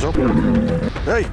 Pas op. Hey!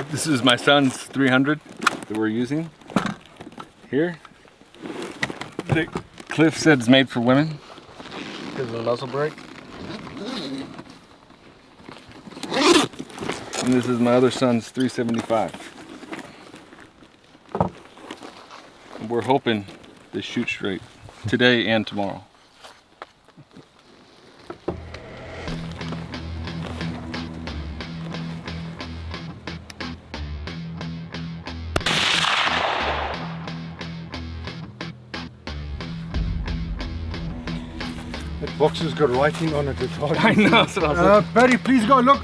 This is my son's 300 that we're using here. Cliff said it's made for women. Because of the muscle break. And this is my other son's 375. And we're hoping they shoot straight today and tomorrow. That box has got writing on it. It's hard. I know. That's what I was Barry, please go look.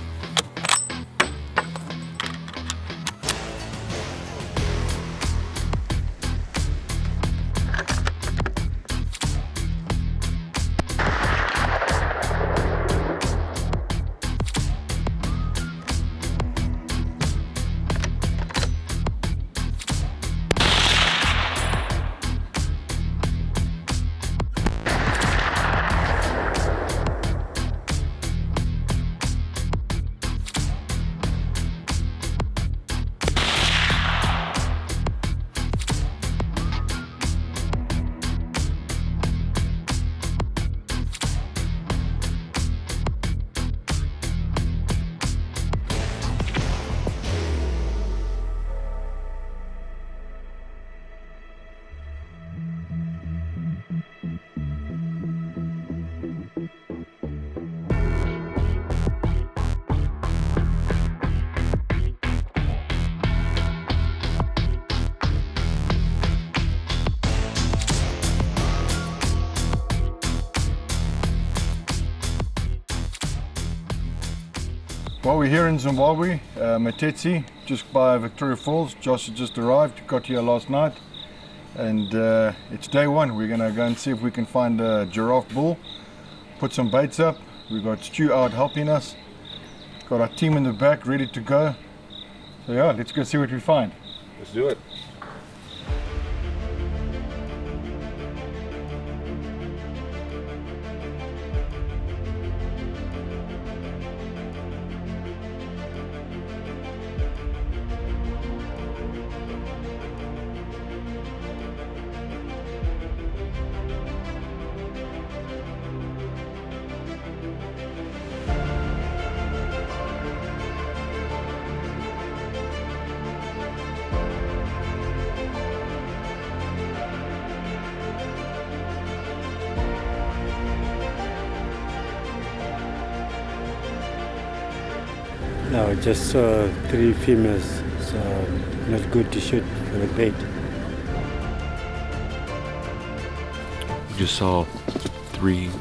Well, we're here in Zimbabwe, Matetse, just by Victoria Falls. Josh has just arrived, got here last night, and it's day one. We're gonna go and see if we can find a giraffe bull, put some baits up. We've got Stu out helping us, got our team in the back ready to go. So yeah, let's go see what we find. Let's do it. No, just saw 3 females, so not good to shoot for the bait. We just saw 3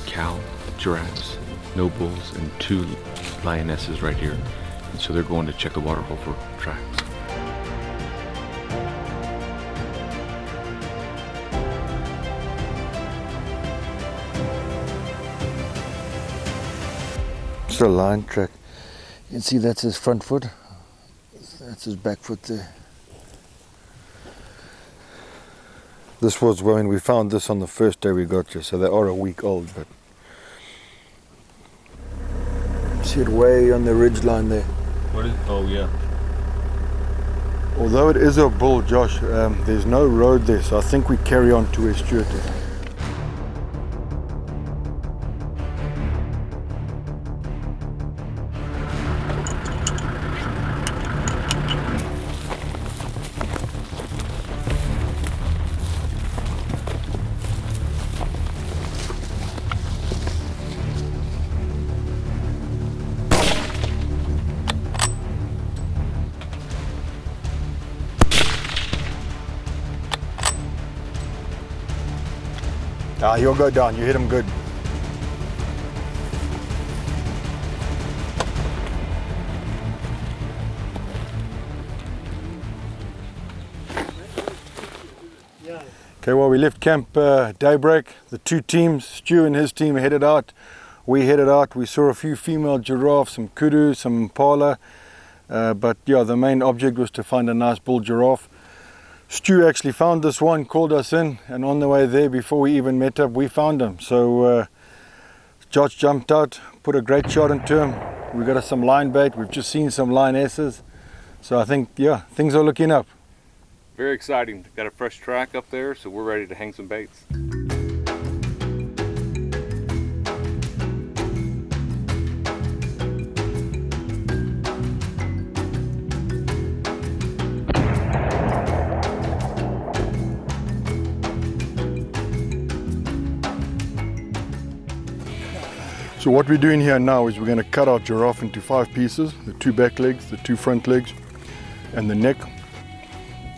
cow giraffes, no bulls, and 2 lionesses right here. And so they're going to check the waterhole for tracks. It's a lion track. You can see that's his front foot, that's his back foot there. This was when we found this on the first day we got here, so they are a week old, but see it way on the ridge line there. What is? Oh yeah. Although it is a bull, Josh, there's no road there, so I think we carry on to where Stuart is. Ah, he'll go down, you hit him good. Okay, well, we left camp daybreak. The 2 teams, Stu and his team headed out. We headed out, we saw a few female giraffes, some Kudu, some Impala. But yeah, the main object was to find a nice bull giraffe. Stu actually found this one, called us in, and on the way there, before we even met up, we found him. So Josh jumped out, put a great shot into him. We got us some line bait. We've just seen some lionesses. So I think, yeah, things are looking up. Very exciting. Got a fresh track up there, so we're ready to hang some baits. So what we're doing here now is we're going to cut our giraffe into 5 pieces, the 2 back legs, the 2 front legs, and the neck.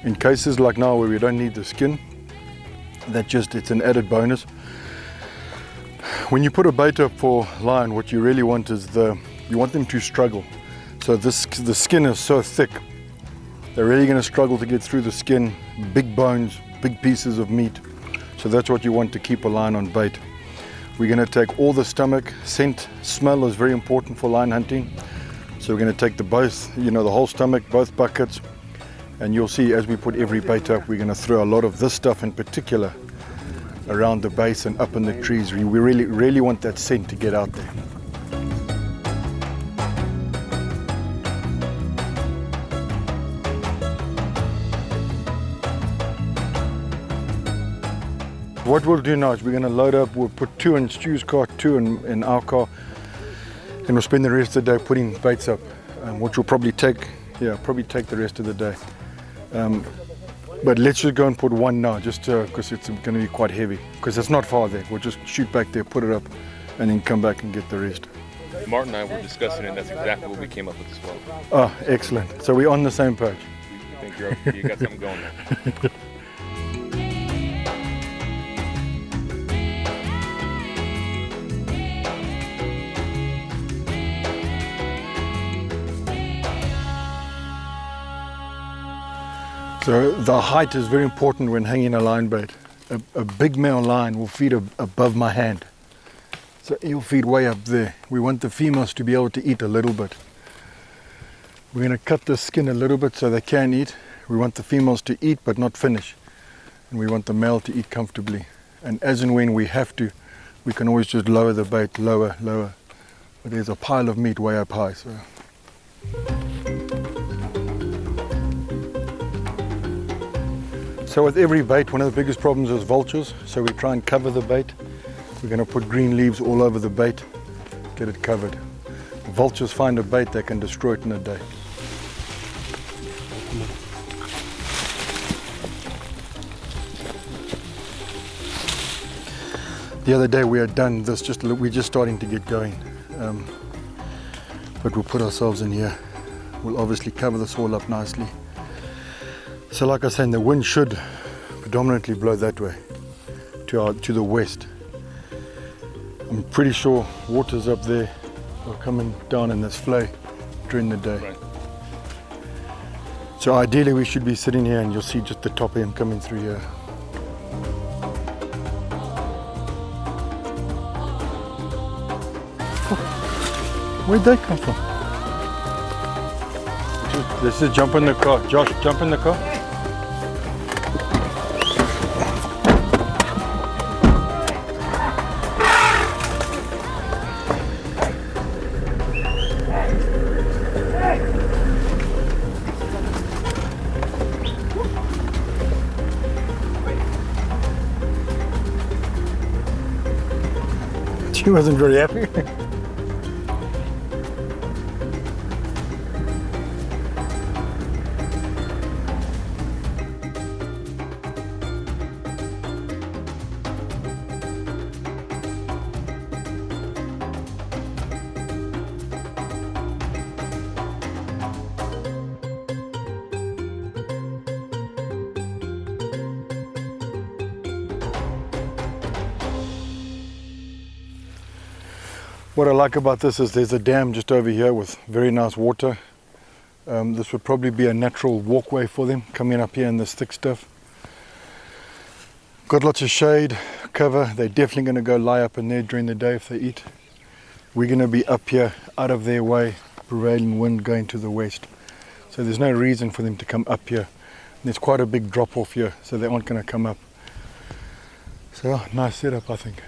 In cases like now where we don't need the skin, it's an added bonus. When you put a bait up for lion, what you really want is you want them to struggle. So the skin is so thick, they're really going to struggle to get through the skin, big bones, big pieces of meat. So that's what you want to keep a lion on bait. We're going to take all the stomach, scent, smell is very important for lion hunting. So we're going to take the whole stomach, both buckets, and you'll see as we put every bait up, we're going to throw a lot of this stuff in particular around the base and up in the trees. We really want that scent to get out there. What we'll do now is we're going to load up, we'll put 2 in Stu's car, 2 in our car, and we'll spend the rest of the day putting baits up, which will probably take the rest of the day. But let's just go and put 1 now, just because it's going to be quite heavy, because it's not far there. We'll just shoot back there, put it up, and then come back and get the rest. Martin and I were discussing it, and that's exactly what we came up with as well. Oh, excellent. So we're on the same page. We think you got something going there. So the height is very important when hanging a line bait. A big male lion will feed above my hand. So he'll feed way up there. We want the females to be able to eat a little bit. We're going to cut the skin a little bit so they can eat. We want the females to eat but not finish. And we want the male to eat comfortably. And as and when we have to, we can always just lower the bait, lower. But there's a pile of meat way up high. So with every bait, one of the biggest problems is vultures. So we try and cover the bait. We're going to put green leaves all over the bait, get it covered. Vultures find a bait, they can destroy it in a day. The other day we had done this, we're just starting to get going. But we'll put ourselves in here. We'll obviously cover this all up nicely. So like I said, the wind should predominantly blow that way, to the west. I'm pretty sure water's up there or coming down in this flow during the day. Right. So ideally we should be sitting here and you'll see just the top of him coming through here. Where'd they come from? Let's just jump in the car. Josh, jump in the car. She wasn't very happy. What I like about this is there's a dam just over here with very nice water. This would probably be a natural walkway for them, coming up here in this thick stuff. Got lots of shade, cover. They're definitely going to go lie up in there during the day if they eat. We're going to be up here, out of their way, prevailing wind going to the west. So there's no reason for them to come up here. And there's quite a big drop off here, so they aren't going to come up. So nice setup, I think.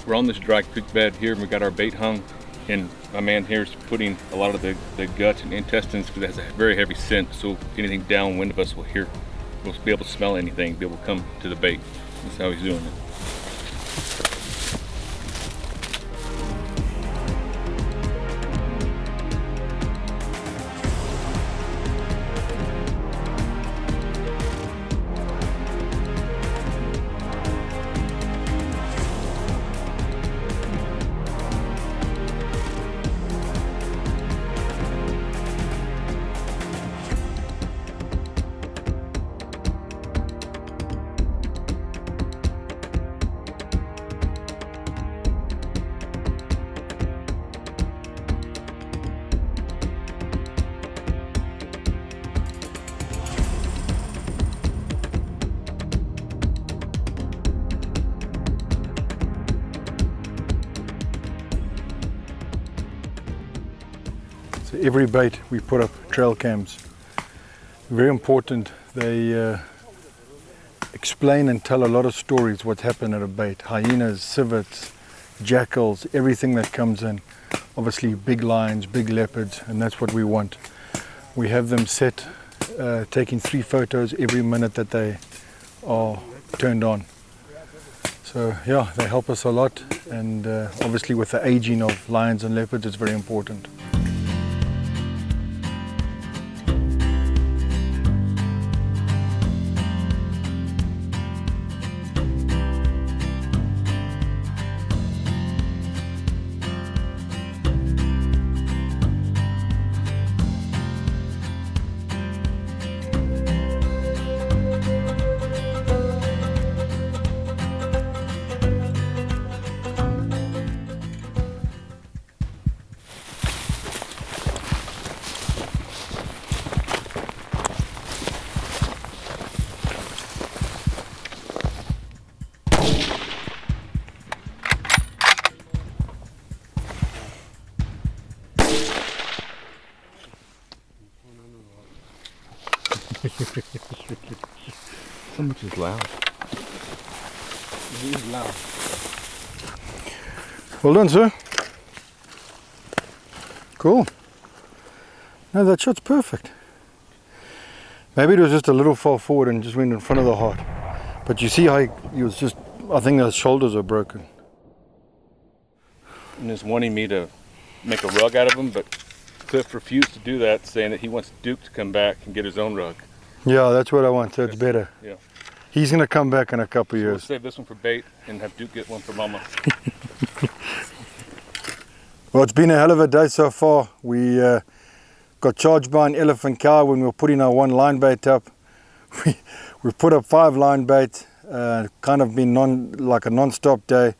We're on this dry creek bed here, and we got our bait hung, and my man here is putting a lot of the guts and intestines, because it has a very heavy scent, so if anything downwind of us will be able to smell anything, be able to come to the bait. That's how he's doing it. So every bait we put up trail cams. Very important. They explain and tell a lot of stories what's happened at a bait. Hyenas, civets, jackals, everything that comes in. Obviously big lions, big leopards, and that's what we want. We have them set taking 3 photos every minute that they are turned on. So yeah, they help us a lot, and obviously with the aging of lions and leopards, it's very important. So much is loud. It is loud. Well done, sir. Cool. No, that shot's perfect. Maybe it was just a little far forward and just went in front of the heart. But you see how he was just, I think his shoulders are broken. And he's wanting me to make a rug out of him, but Cliff refused to do that, saying that he wants Duke to come back and get his own rug. Yeah, that's what I want, so it's better. Yeah. He's going to come back in a couple of So we'll years. save this one for bait and have Duke get one for Mama. Well, it's been a hell of a day so far. We got charged by an elephant cow when we were putting our one line bait up. We put up 5 line baits, kind of been like a non-stop day.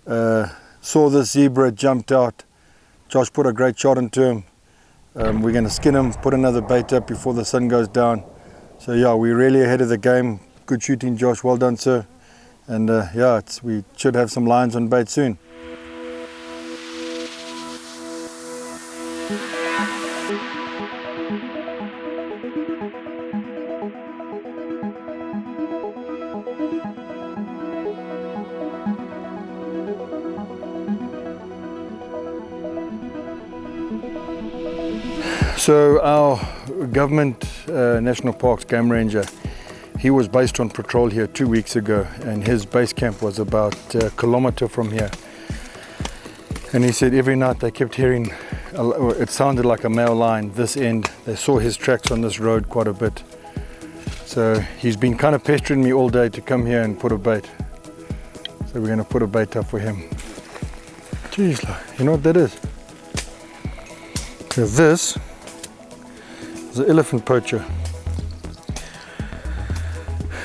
Saw this zebra, jumped out. Josh put a great shot into him. We're going to skin him, put another bait up before the sun goes down. So yeah, we're really ahead of the game. Good shooting, Josh. Well done, sir. And yeah, we should have some lions on bait soon. So our government national parks game ranger, he was based on patrol here 2 weeks ago, and his base camp was about a kilometer from here. And he said every night they kept hearing, it sounded like a male lion this end. They saw his tracks on this road quite a bit. So he's been kind of pestering me all day to come here and put a bait. So we're going to put a bait up for him. Jeez, you know what that is? So this is an elephant poacher.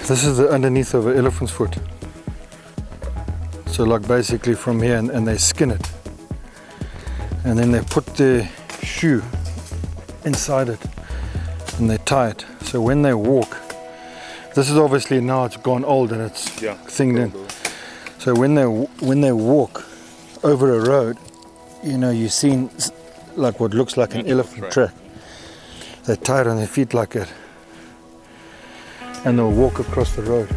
This is the underneath of an elephant's foot. So like basically from here, and they skin it. And then they put their shoe inside it and they tie it. So when they walk, this is obviously now it's gone old and it's thinged in. So when they walk over a road, you know, you've seen like what looks like an elephant track. They tie it on their feet like that, and they'll walk across the road.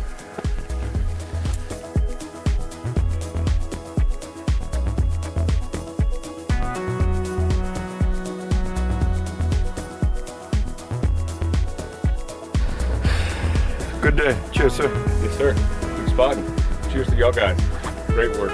Good day. Cheers, sir. Yes, sir. Good spotting. Cheers to y'all guys. Great work.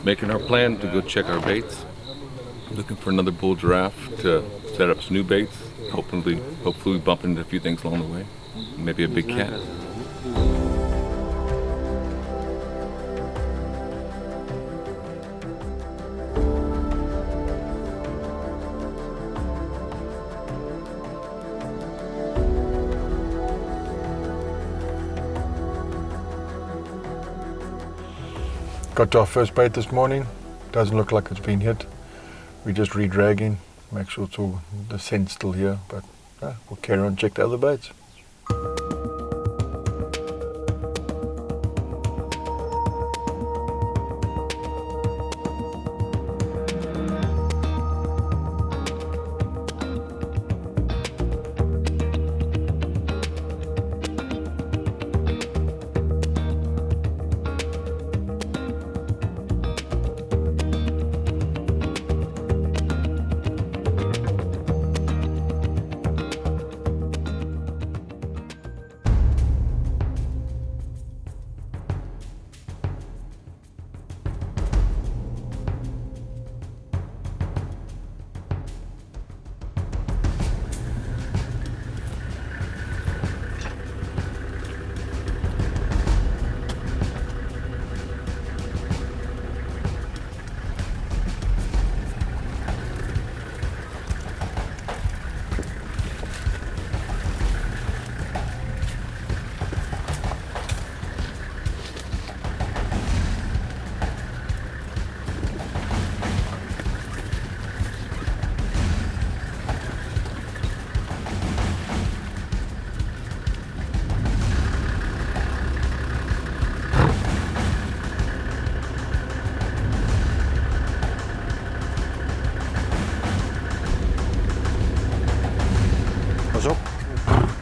Making our plan to go check our baits. Looking for another bull giraffe to set up some new baits. Hopefully we bump into a few things along the way. Maybe a big cat. Got to our first bait this morning. Doesn't look like it's been hit. We're just re-dragging, make sure it's all, the scent's still here, but we'll carry on and check the other baits.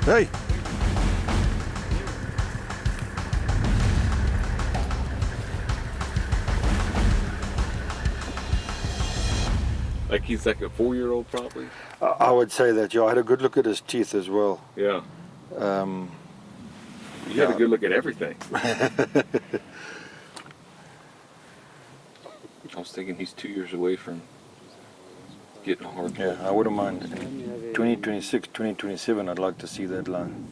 Hey! Like he's like a 4-year-old probably? I would say that, yeah. I had a good look at his teeth as well. Yeah. You had a good look at everything. I was thinking he's 2 years away from getting a hard. Yeah, I wouldn't mind. 2026, 2027, I'd like to see that line.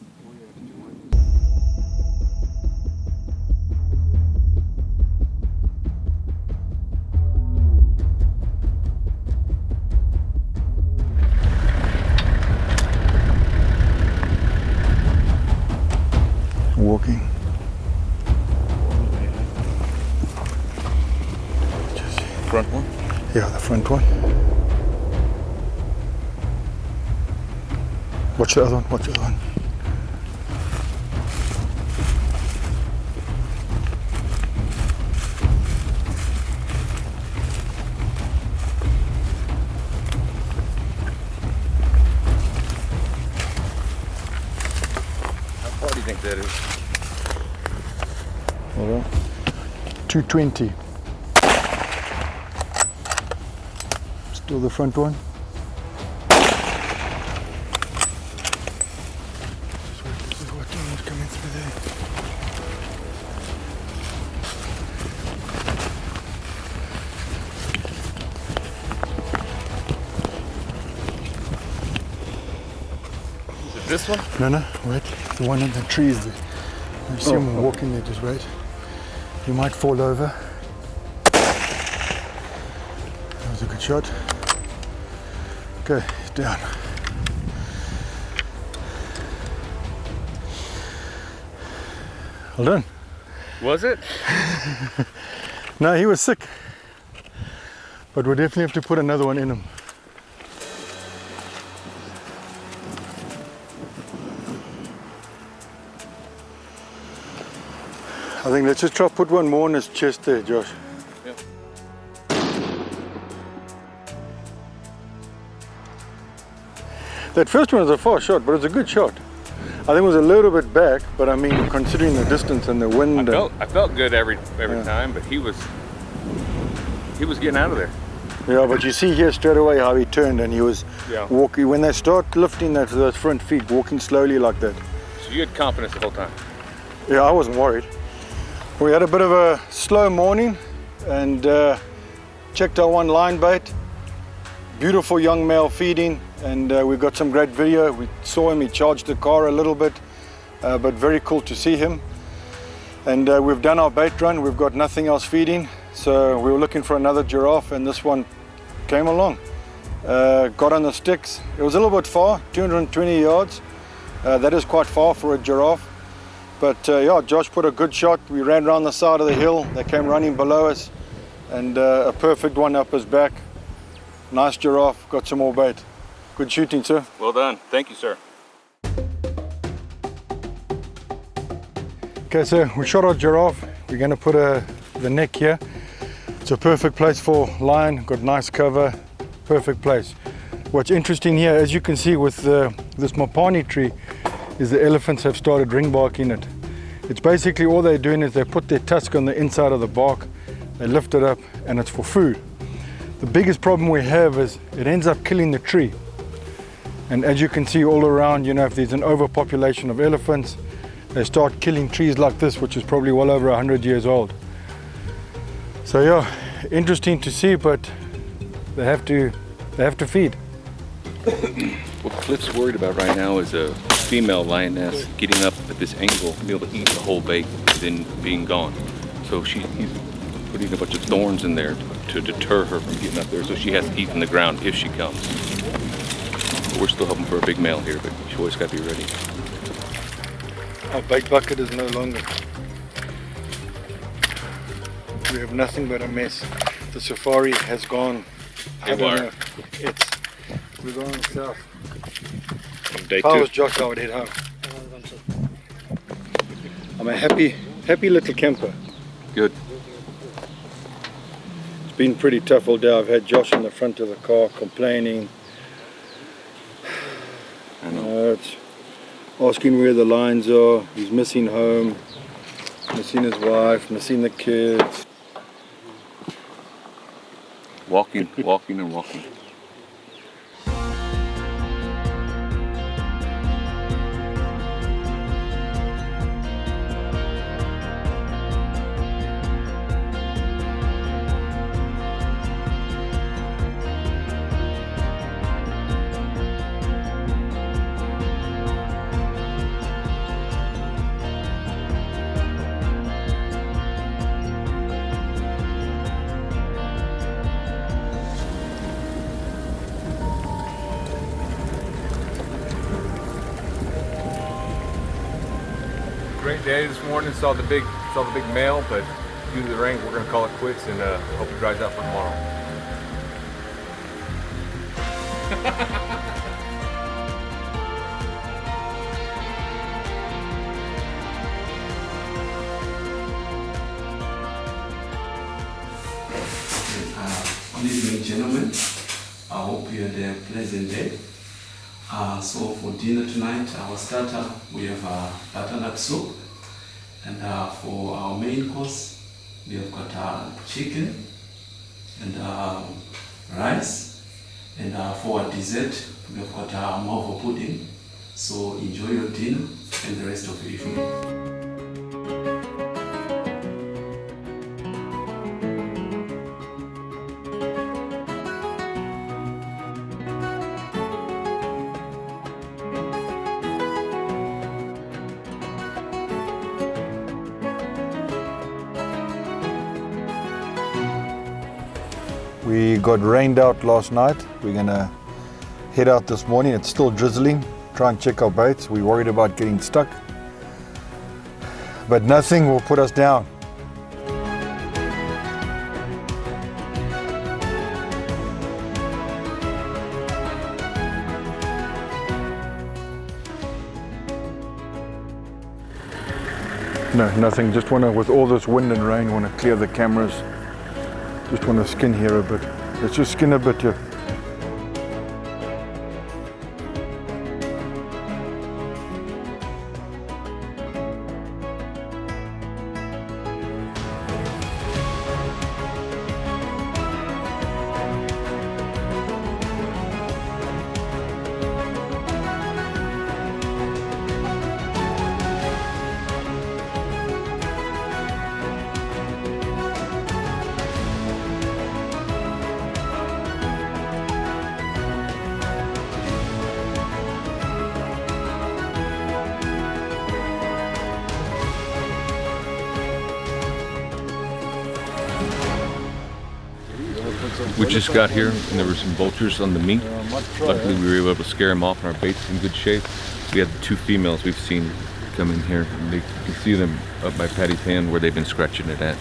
Walking. Front one? Yeah, the front one. Watch the other one, watch the other one. How far do you think that is? Hold on. 220. Still the front one. This one? No, wait. The one in the trees there. You see him walking there, just wait. He might fall over. That was a good shot. Okay, he's down. Well done. Was it? No, he was sick. But we'll definitely have to put another one in him. I think let's just try to put one more on his chest there, Josh. Yep. That first one was a far shot, but it's a good shot. I think it was a little bit back, but I mean, considering the distance and the wind. I felt good every time, but he was getting out of there. Yeah, but you see here straight away how he turned and he was walking. When they start lifting those front feet, walking slowly like that. So you had confidence the whole time? Yeah, I wasn't worried. We had a bit of a slow morning and checked our one line bait. Beautiful young male feeding, and we got some great video. We saw him, he charged the car a little bit, but very cool to see him. And we've done our bait run, we've got nothing else feeding, so we were looking for another giraffe and this one came along. Got on the sticks. It was a little bit far, 220 yards. That is quite far for a giraffe. But yeah, Josh put a good shot. We ran around the side of the hill. They came running below us, and a perfect one up his back. Nice giraffe. Got some more bait. Good shooting, sir. Well done. Thank you, sir. Okay, so we shot our giraffe. We're going to put the neck here. It's a perfect place for lion. Got nice cover. Perfect place. What's interesting here, as you can see with this mapani tree, is the elephants have started ring barking it. It's basically all they're doing is they put their tusk on the inside of the bark, they lift it up, and it's for food. The biggest problem we have is it ends up killing the tree. And as you can see all around, you know, if there's an overpopulation of elephants, they start killing trees like this, which is probably well over 100 years old. So yeah, interesting to see, but they have to feed. What Cliff's worried about right now is a female lioness getting up at this angle to be able to eat the whole bait and then being gone. So he's putting a bunch of thorns in there to deter her from getting up there, so she has to eat in the ground if she comes. But we're still hoping for a big male here, but you always got to be ready. Our bait bucket is no longer. We have nothing but a mess. The safari has gone. I don't know. We're going south. Day If I two. was Josh, I would head home. I'm a happy little camper. Good. It's been pretty tough all day. I've had Josh in the front of the car complaining. I know. It's asking where the lions are. He's missing home, missing his wife, missing the kids. Walking and walking. Great day this morning. Saw the big male, but due to the rain, we're gonna call it quits and hope it dries out for tomorrow. Ladies and gentlemen, I hope you had a pleasant day. So for dinner tonight, our starter, we have butternut soup, and for our main course, we have got chicken and rice, and for our dessert, we have got mavo pudding. So enjoy your dinner and the rest of the evening. We got rained out last night. We're gonna head out this morning. It's still drizzling. Try and check our baits. We're worried about getting stuck, but nothing will put us down. No, nothing. Just wanna, with all this wind and rain, wanna clear the cameras. Just want to skin here a bit. Let's just skin a bit here. We just got here and there were some vultures on the meat. Luckily we were able to scare them off and our bait's in good shape. We had the two females we've seen come in here. And you can see them up by Patty's hand where they've been scratching it at.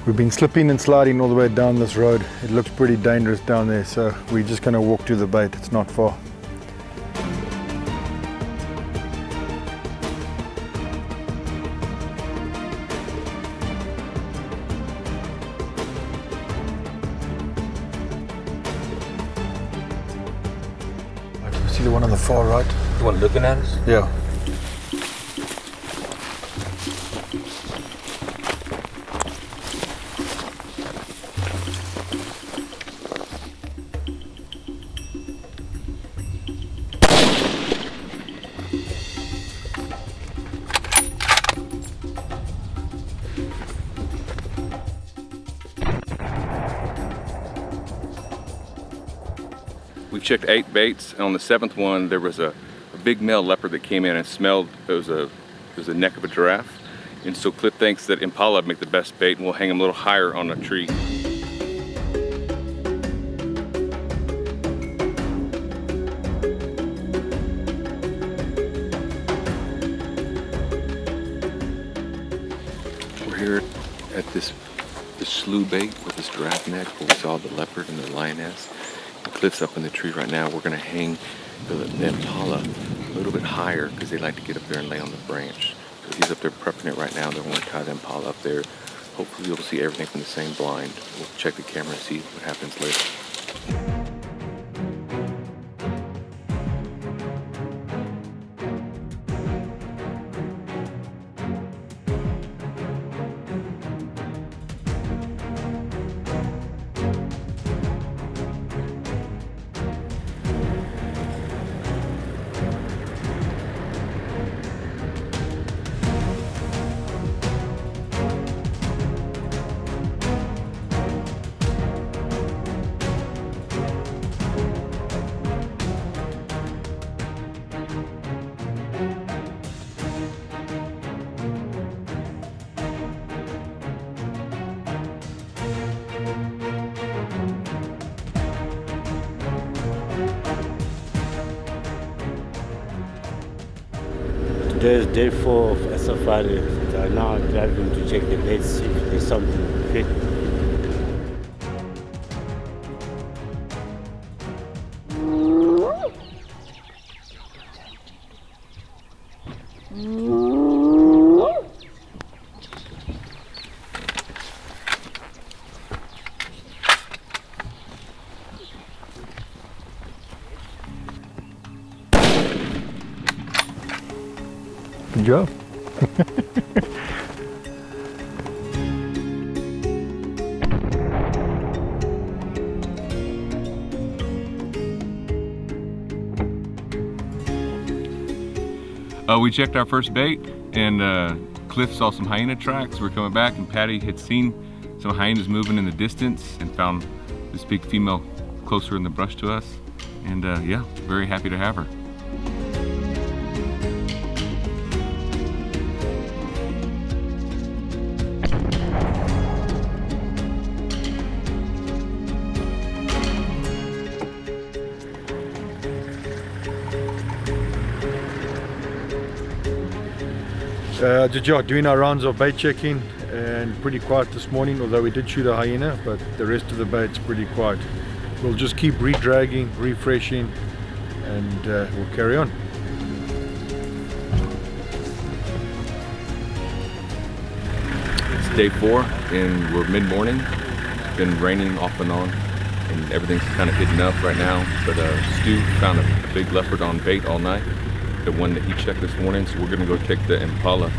We've been slipping and sliding all the way down this road. It looks pretty dangerous down there, so we're just going to walk to the bait. It's not far. You see the one on the far right? The one looking at us? Yeah. We checked 8 baits, and on the 7th one there was a big male leopard that came in and smelled. It was a neck of a giraffe, and so Cliff thinks that Impala would make the best bait, and we'll hang him a little higher on a tree. We're here at this slough bait with this giraffe neck where we saw the leopard and the lioness. Cliff's up in the tree right now. We're going to hang the Impala a little bit higher because they like to get up there and lay on the branch. So he's up there prepping it right now. They're going to tie the Impala up there. Hopefully you'll see everything from the same blind. We'll check the camera and see what happens later. Today is day 4 of a safari. So now I'm driving to check the baits, see if there's something fit. Good job. We checked our first bait, and Cliff saw some hyena tracks. We're coming back, and Patty had seen some hyenas moving in the distance and found this big female closer in the brush to us. And yeah, very happy to have her. Just doing our rounds of bait checking, and pretty quiet this morning, although we did shoot a hyena, but the rest of the bait's pretty quiet. We'll just keep re-dragging, refreshing, and we'll carry on. It's day 4 and we're mid-morning. It's been raining off and on and everything's kind of hidden up right now, but Stu found a big leopard on bait all night, the one that he checked this morning, so we're gonna go take the Impala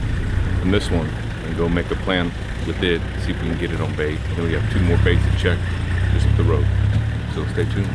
and this one and go make a plan with it, see if we can get it on bait. Then we have 2 more baits to check just up the road, so stay tuned.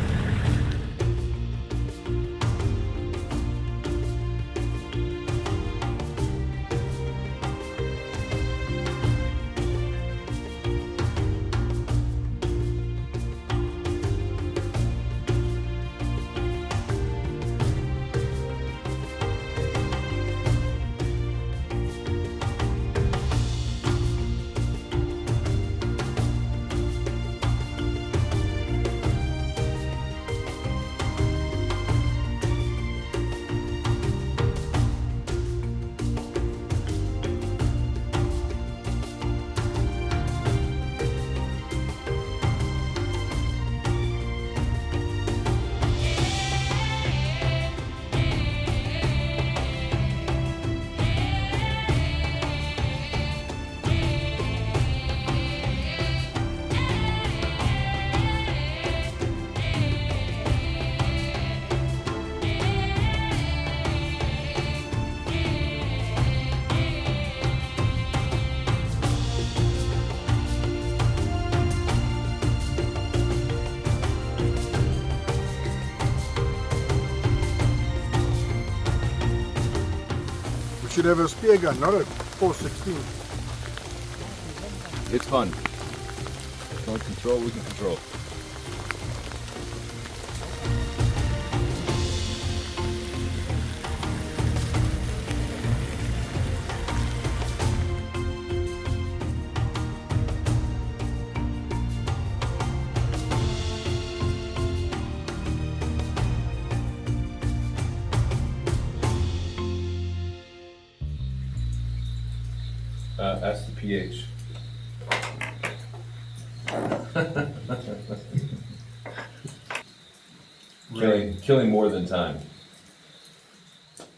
Should have a spear gun, not a 416. It's fun. Don't control, we can control. That's the pH. Killing more than time.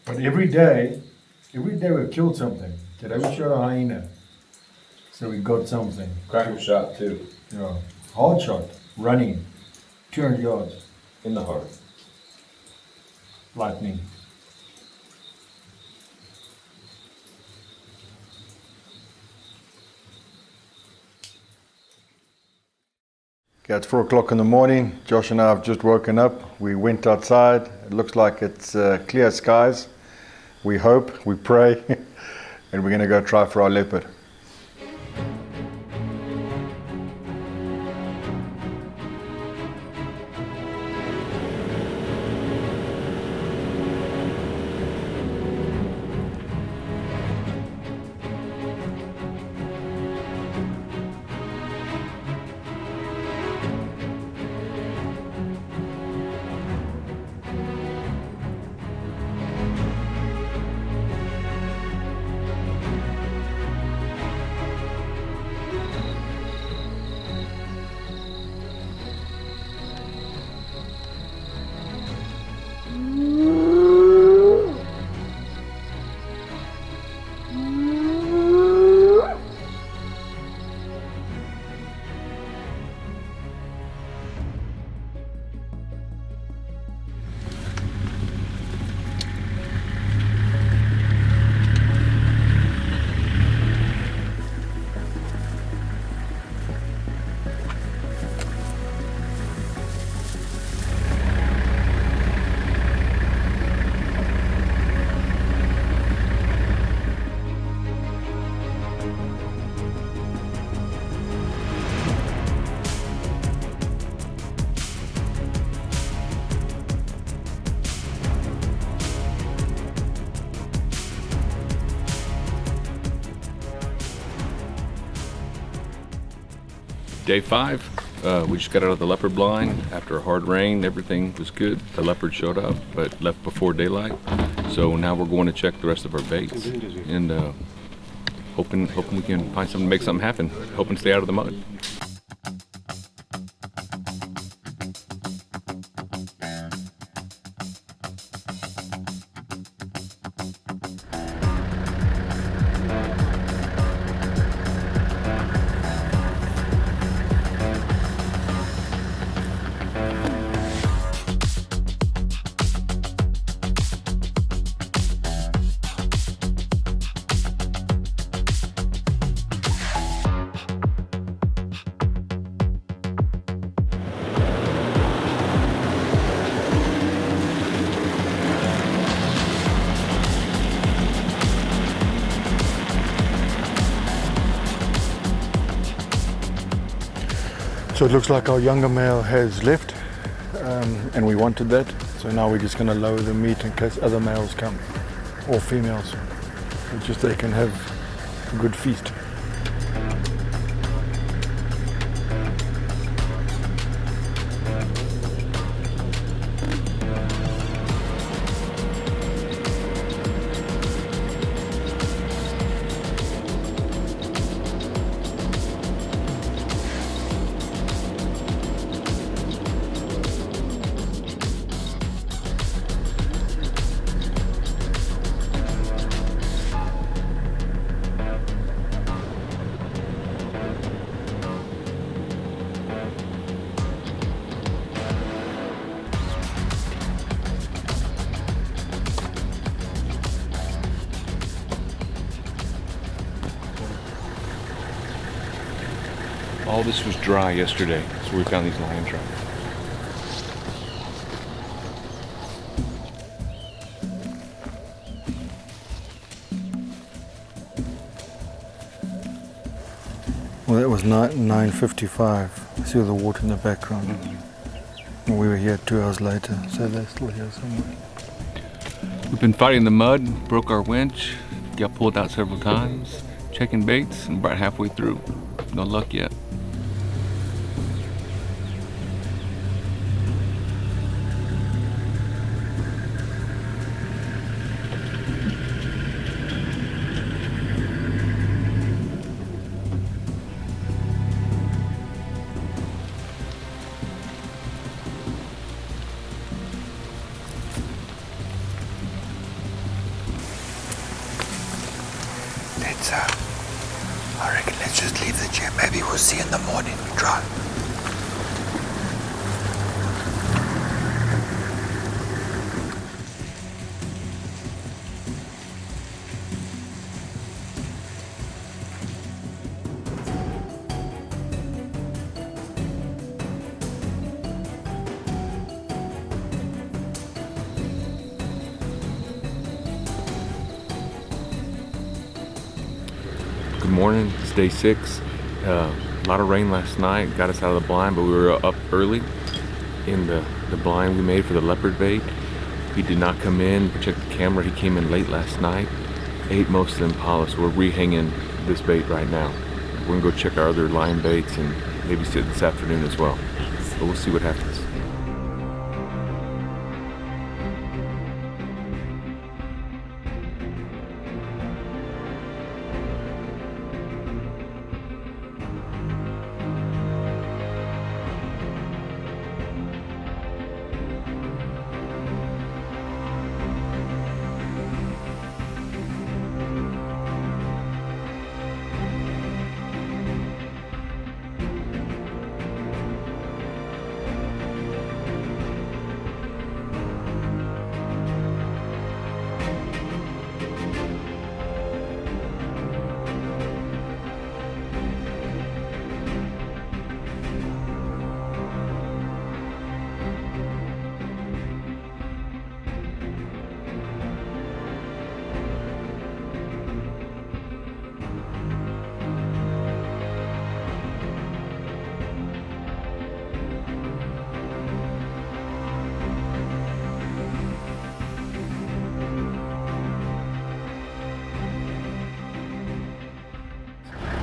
But every day we've killed something. Today we shot a hyena, so we got something. Cracker shot too. Yeah, hard shot, running, 200 yards. In the heart. Lightning. Okay, it's 4 o'clock in the morning. Josh and I have just woken up. We went outside. It looks like it's clear skies. We hope, we pray, and we're going to go try for our leopard. Day 5, we just got out of the leopard blind after a hard rain. Everything was good. The leopard showed up, but left before daylight. So now we're going to check the rest of our baits and hoping we can find something to make something happen. Hoping to stay out of the mud. So it looks like our younger male has left, and we wanted that. So now we're just going to lower the meat in case other males come, or females. So just they can have a good feast. All this was dry yesterday, so we found these lion tracks. Well, that was 9:55. I see all the water in the background. And we were here 2 hours later, so they're still here somewhere. We've been fighting the mud, broke our winch, got pulled out several times, checking baits, and about halfway through. No luck yet. I reckon let's just leave the gym. Maybe we'll see in the morning. We try. Good morning, it's day 6. A lot of rain last night, got us out of the blind, but we were up early in the blind we made for the leopard bait. He did not come in, we checked the camera, he came in late last night, ate most of the Impala, so we're rehanging this bait right now. We're gonna go check our other line baits and maybe sit this afternoon as well, but we'll see what happens.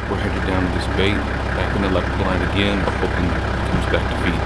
We're headed down to this bait, back in the leopard blind again, hoping it comes back to feed.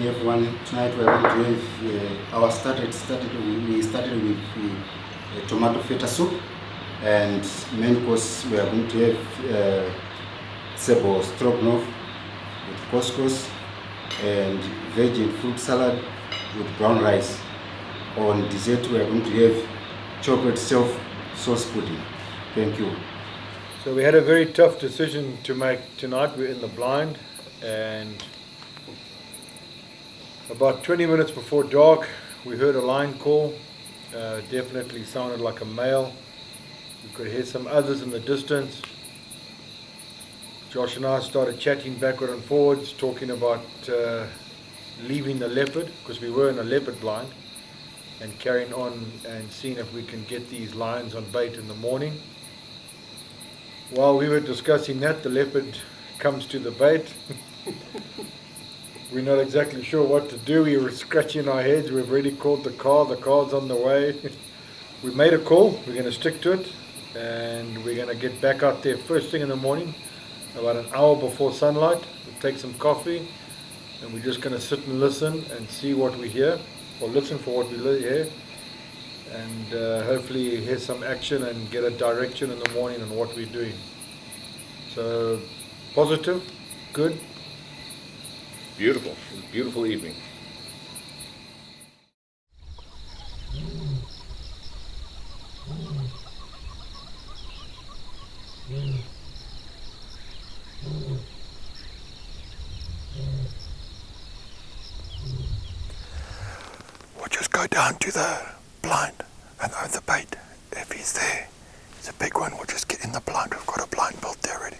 morning, everyone. Tonight we are going to have we started with tomato feta soup, and main course we are going to have sebo stroganoff with couscous and veg and fruit salad with brown rice. On dessert we are going to have chocolate sauce pudding. Thank you. So we had a very tough decision to make tonight. We're in the blind, and about 20 minutes before dark we heard a lion call. Definitely sounded like a male. We could hear some others in the distance. Josh and I started chatting backward and forwards, talking about leaving the leopard, because we were in a leopard blind, and carrying on and seeing if we can get these lions on bait in the morning. While we were discussing that, the leopard comes to the bait. We're not exactly sure what to do. We were scratching our heads. We've already called the car's on the way. We made a call. We're going to stick to it, and we're going to get back out there first thing in the morning, about an hour before sunlight. We'll take some coffee, and we're just going to sit and listen and see what we hear, or listen for what we hear, and hopefully hear some action and get a direction in the morning on what we're doing. So positive, good. Beautiful, beautiful evening. We'll just go down to the blind and own the bait. If he's there, it's a big one, we'll just get in the blind. We've got a blind built there already.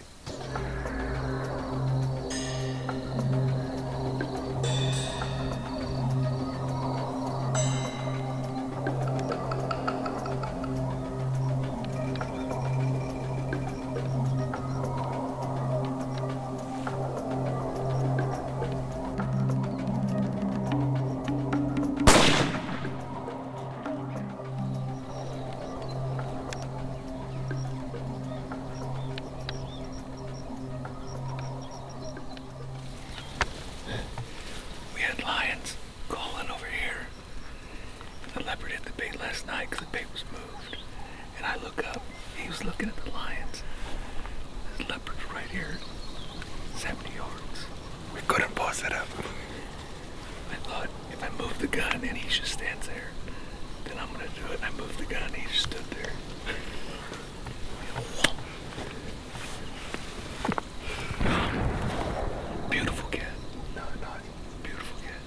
We had lions calling over here. The leopard hit the bait last night because the bait was moved. And I look up, he was looking at the lions. This leopard's right here, 70 yards. We couldn't pause it up. I thought if I move the gun and he just stands there, then I'm gonna do it. I moved the gun and he just stood there. Beautiful cat. No, not beautiful cat.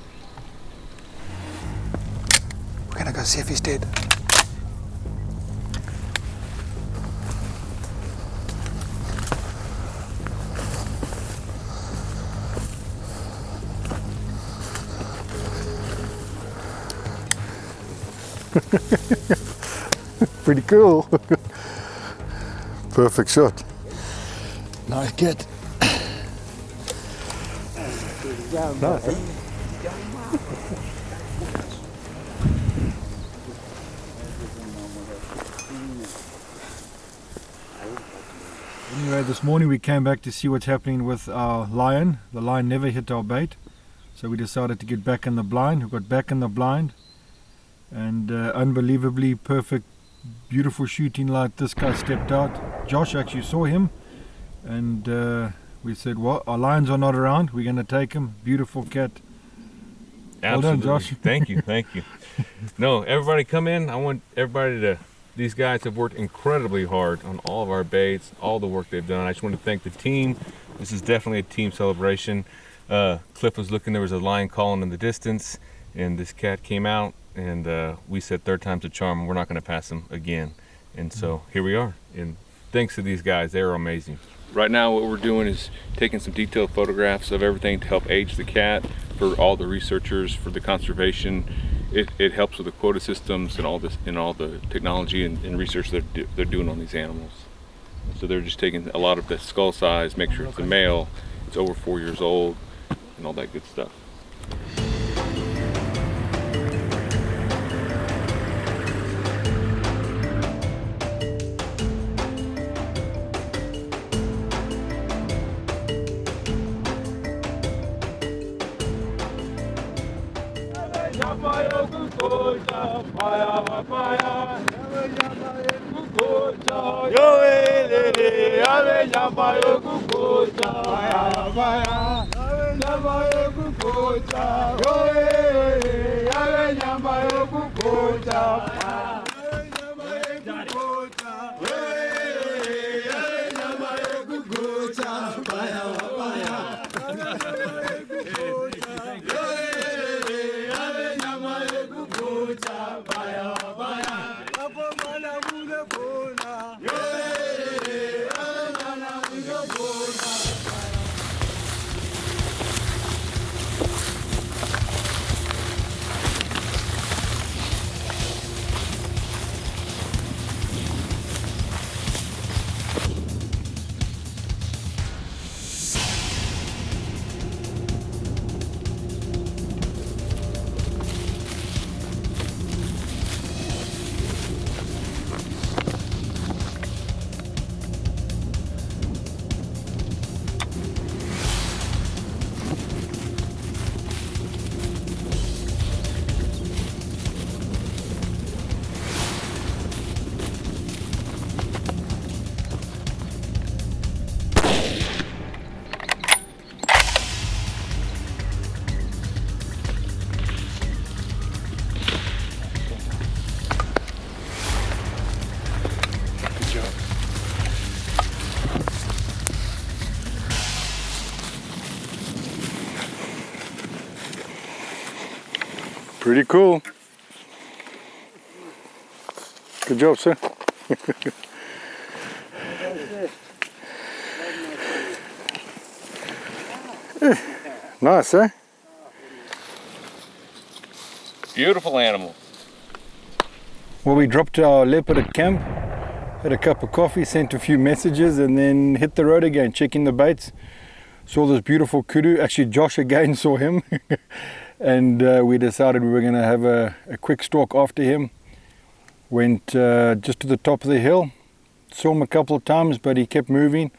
We're gonna go see if he's dead. Pretty cool. Perfect shot. Nice cat. Nice. Anyway, this morning we came back to see what's happening with our lion. The lion never hit our bait, so we decided to get back in the blind. We got back in the blind, and unbelievably perfect, beautiful shooting light. This guy stepped out. Josh actually saw him, and we said, well, our lions are not around, we're going to take him. Beautiful cat. Well done, Josh. Thank you, thank you. No, everybody come in. I want everybody to, these guys have worked incredibly hard on all of our baits, all the work they've done. I just want to thank the team. This is definitely a team celebration. Cliff was looking, there was a lion calling in the distance, and this cat came out, and we said third time's a charm. We're not going to pass him again. And so here we are. And thanks to these guys, they're amazing. Right now what we're doing is taking some detailed photographs of everything to help age the cat for all the researchers, for the conservation. It helps with the quota systems and all this, and all the technology and research that they're doing on these animals. So they're just taking a lot of the skull size, make sure it's a male, it's over 4 years old, and all that good stuff. Pretty cool. Good job, sir. Nice, eh? Beautiful animal. Well, we dropped our leopard at camp, had a cup of coffee, sent a few messages, and then hit the road again, checking the baits. Saw this beautiful kudu. Actually, Josh again saw him. And we decided we were going to have a quick stalk after him. Went just to the top of the hill. Saw him a couple of times, but he kept moving.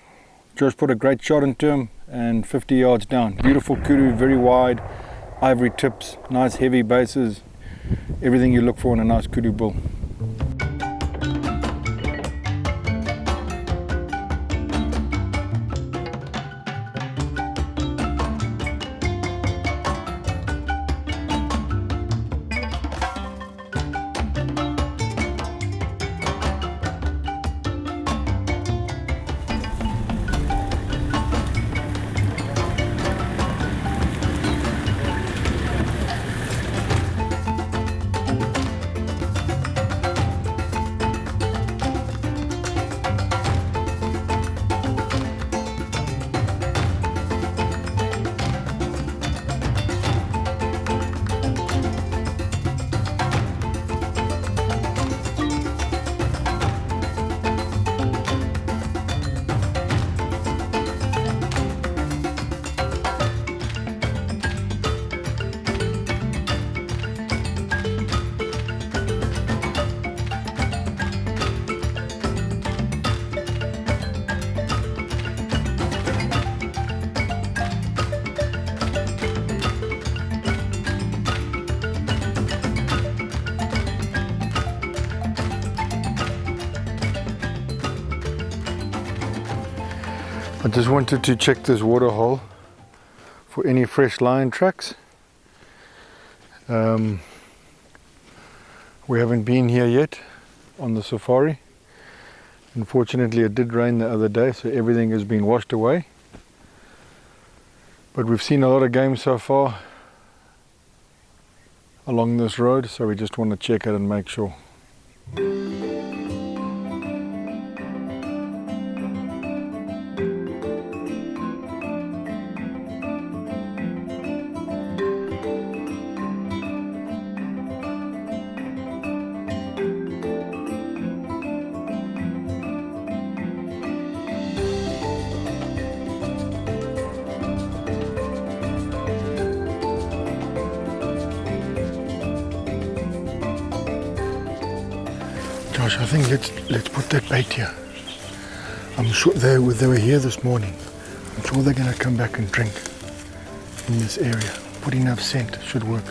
Josh put a great shot into him, and 50 yards down. Beautiful kudu, very wide, ivory tips, nice heavy bases. Everything you look for in a nice kudu bull. I just wanted to check this water hole for any fresh lion tracks. We haven't been here yet on the safari. Unfortunately, it did rain the other day, so everything has been washed away. But we've seen a lot of game so far along this road, so we just want to check it and make sure. Josh, I think let's put that bait here. I'm sure they were here this morning. I'm sure they're going to come back and drink in this area. Put enough scent, should work.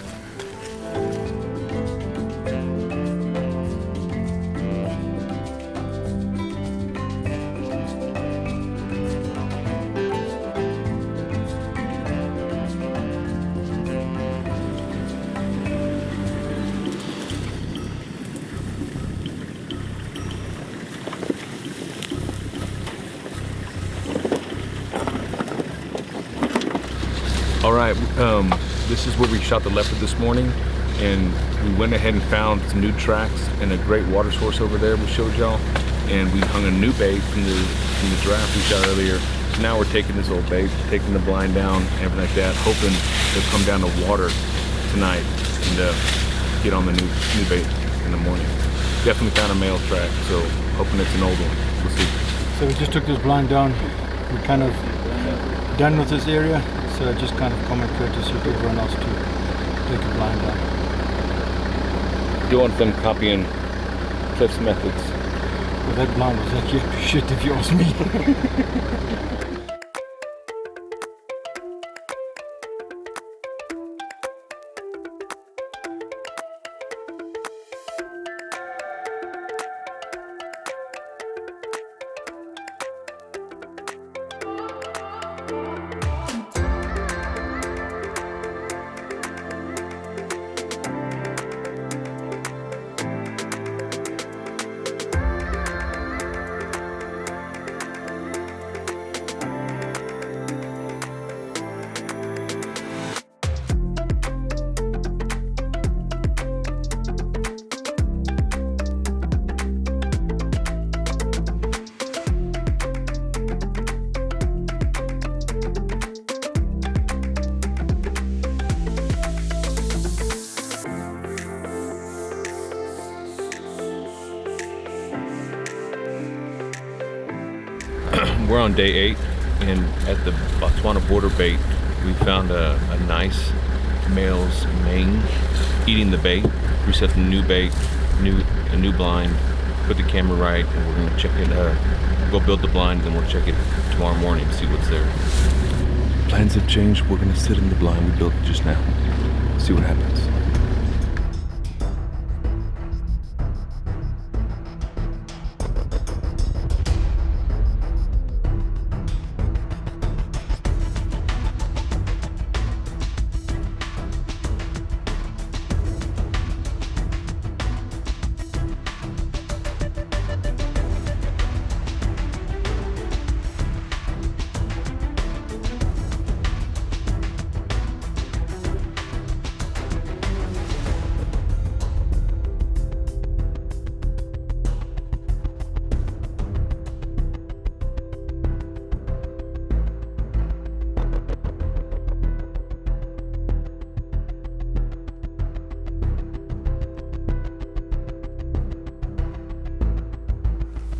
All right, this is where we shot the leopard this morning, and we went ahead and found some new tracks and a great water source over there we showed y'all, and we hung a new bait from the giraffe we shot earlier. So now we're taking this old bait, taking the blind down, everything like that, hoping they'll come down to water tonight and get on the new bait in the morning. Definitely found a male track, so hoping it's an old one. We'll see. So we just took this blind down. We're kind of done with this area, so just kind of common courtesy to everyone else to take a blind down. You want them copying Cliff's methods? Well, that blind was actually shit if you ask me. We're on day 8, and at the Botswana border bait, we found a nice male's mane eating the bait. Reset the new bait, a new blind, put the camera right, and we're gonna check it. Go build the blind, then we'll check it tomorrow morning to see what's there. Plans have changed. We're gonna sit in the blind we built just now. See what happens.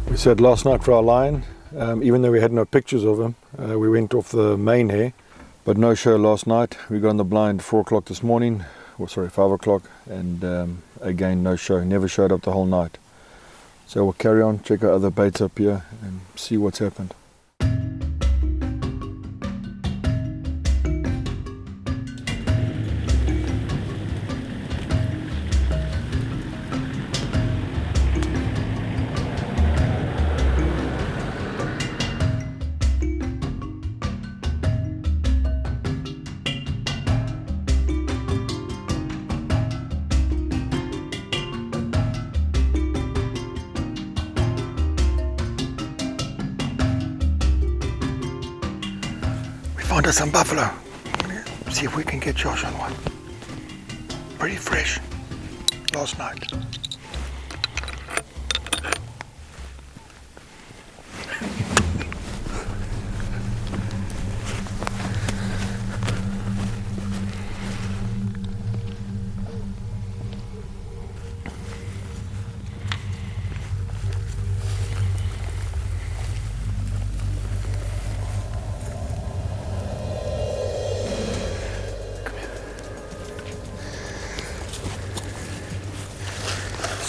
We said last night for our lion, even though we had no pictures of him, we went off the main hair, but no show last night. We got on the blind 4 o'clock this morning, or sorry, 5 o'clock, and again no show, never showed up the whole night. So we'll carry on, check our other baits up here and see what's happened. Found us some buffalo. See if we can get Josh on one. Pretty fresh. Last night.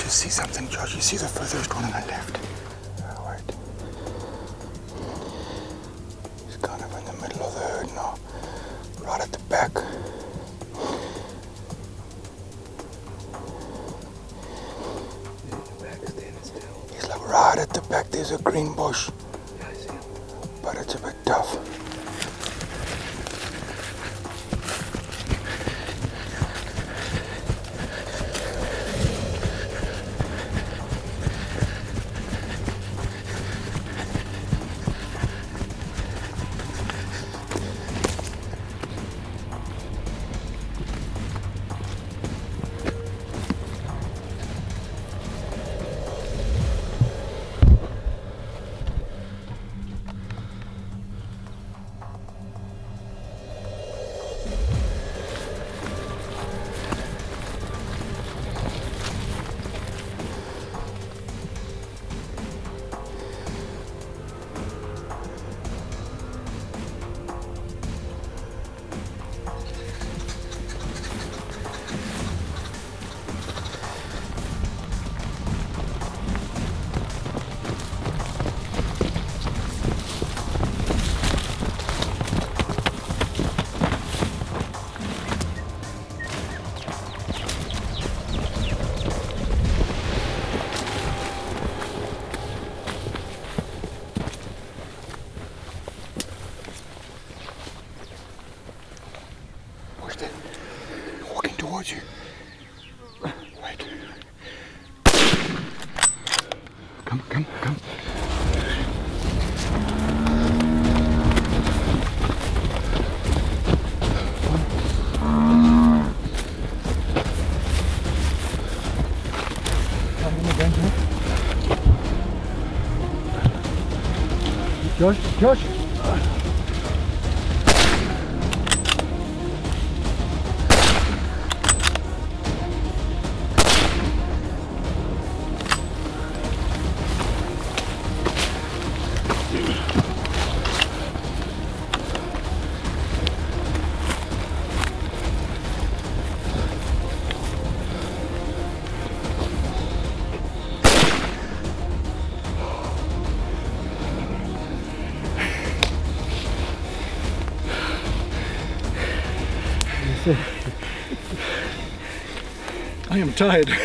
See something, Josh? You see the furthest one on the left? Oh, wait. He's kind of in the middle of the herd now. Right at the back. He's like right at the back. There's a green bush. Yeah, I see him. But it's a bit tough. Josh. I am tired. Give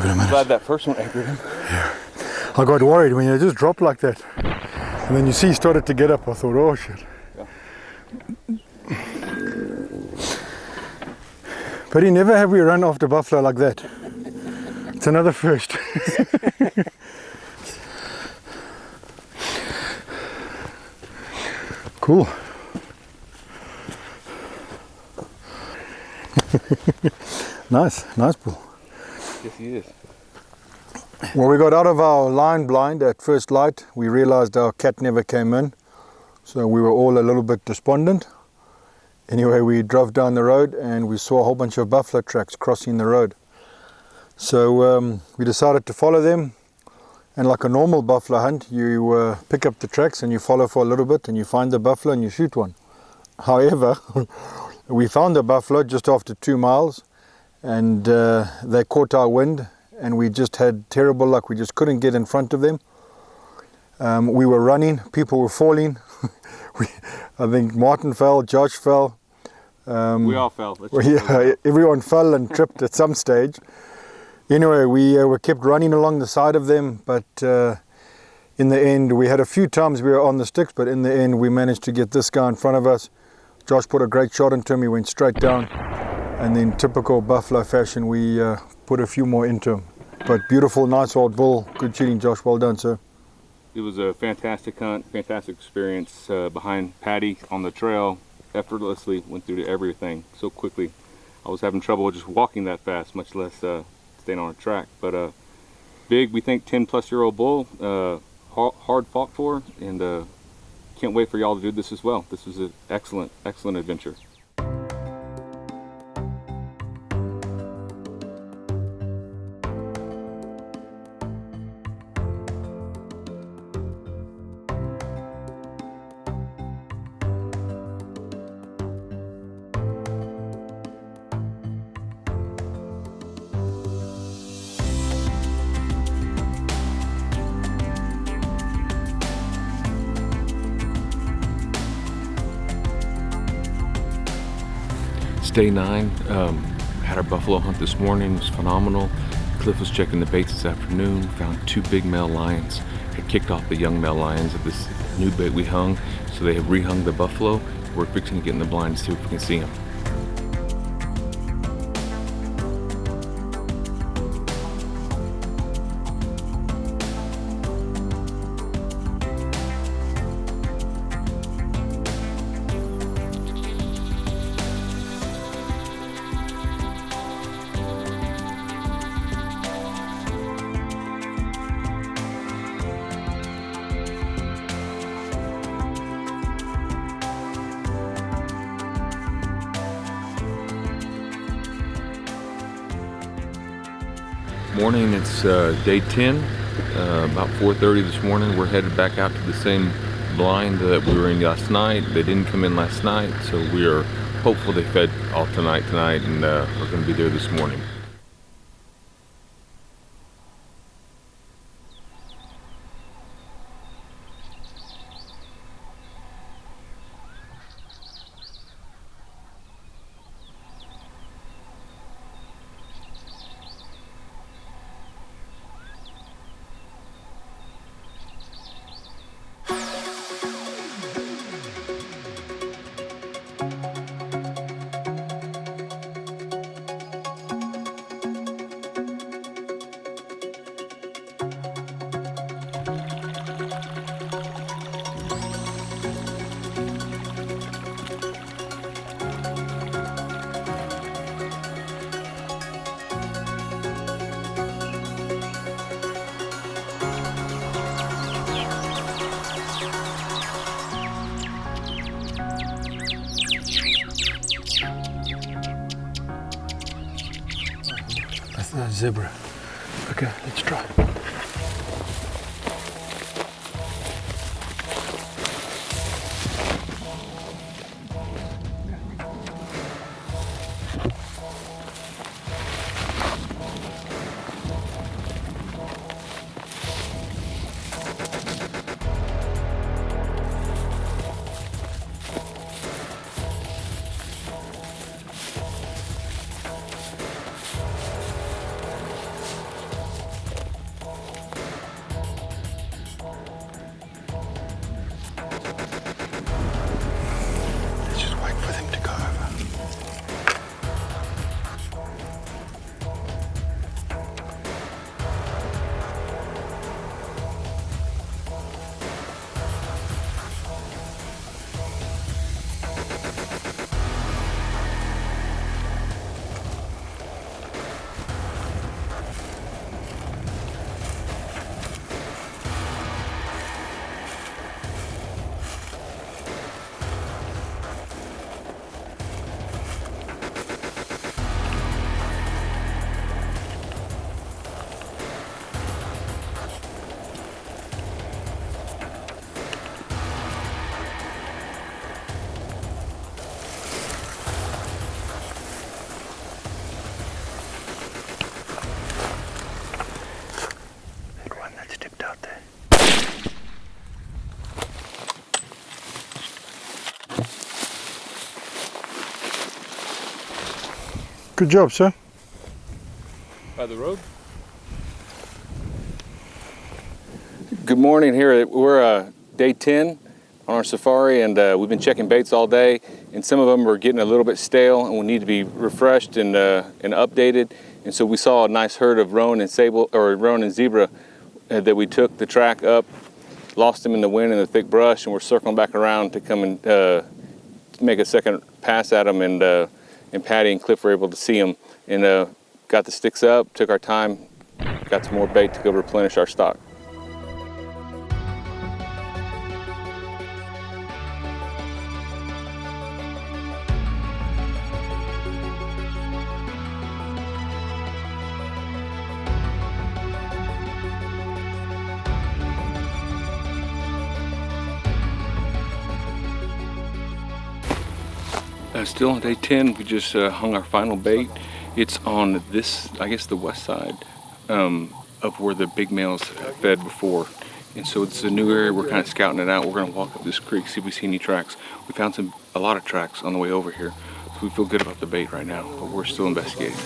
it a minute. Glad that first one anchored him. Yeah. I got worried when you just dropped like that. And then you see he started to get up. I thought, oh shit. Yeah. But never have we run after buffalo like that. It's another first. Cool. Nice bull. Yes, he is. Well, we got out of our line blind at first light. We realized our cat never came in, so we were all a little bit despondent. Anyway, we drove down the road and we saw a whole bunch of buffalo tracks crossing the road. So we decided to follow them, and like a normal buffalo hunt, you pick up the tracks and you follow for a little bit and you find the buffalo and you shoot one. However, we found the buffalo just after 2 miles, and they caught our wind, and we just had terrible luck. We just couldn't get in front of them. We were running, people were falling. I think Martin fell, Josh fell. We all fell. Yeah, everyone fell and tripped at some stage. Anyway, we were kept running along the side of them, but in the end, we had a few times we were on the sticks, but in the end, we managed to get this guy in front of us. Josh put a great shot into him, he went straight down, and then typical buffalo fashion, we put a few more into him. But beautiful, nice old bull. Good shooting, Josh. Well done, sir. It was a fantastic hunt, fantastic experience behind Patty on the trail. Effortlessly went through everything so quickly. I was having trouble just walking that fast, much less staying on a track. But big, we think 10-plus-year-old bull, hard fought for, and can't wait for y'all to do this as well. This was an excellent, excellent adventure. Day 9, had our buffalo hunt this morning. It was phenomenal. Cliff was checking the baits this afternoon, found 2 big male lions, had kicked off the young male lions of this new bait we hung, so they have rehung the buffalo. We're fixing to get in the blind to see if we can see them. Morning, it's day 10, about 4:30 this morning. We're headed back out to the same blind that we were in last night. They didn't come in last night, so we are hopeful they fed all tonight, and we're going to be there this morning. Zebra. Okay, let's try. Good job, sir. By the road? Good morning. Here we're day 10 on our safari, and we've been checking baits all day, and some of them are getting a little bit stale and will need to be refreshed and updated. And so we saw a nice herd of roan and zebra that we took the track up, lost them in the wind and the thick brush, and we're circling back around to come and make a second pass at them. And Patty and Cliff were able to see them, and got the sticks up, took our time, got some more bait to go replenish our stock. Still on day 10, we just hung our final bait. It's on this, I guess, the west side of where the big males fed before. And so it's a new area, we're kind of scouting it out. We're gonna walk up this creek, see if we see any tracks. We found a lot of tracks on the way over here. So we feel good about the bait right now, but we're still investigating.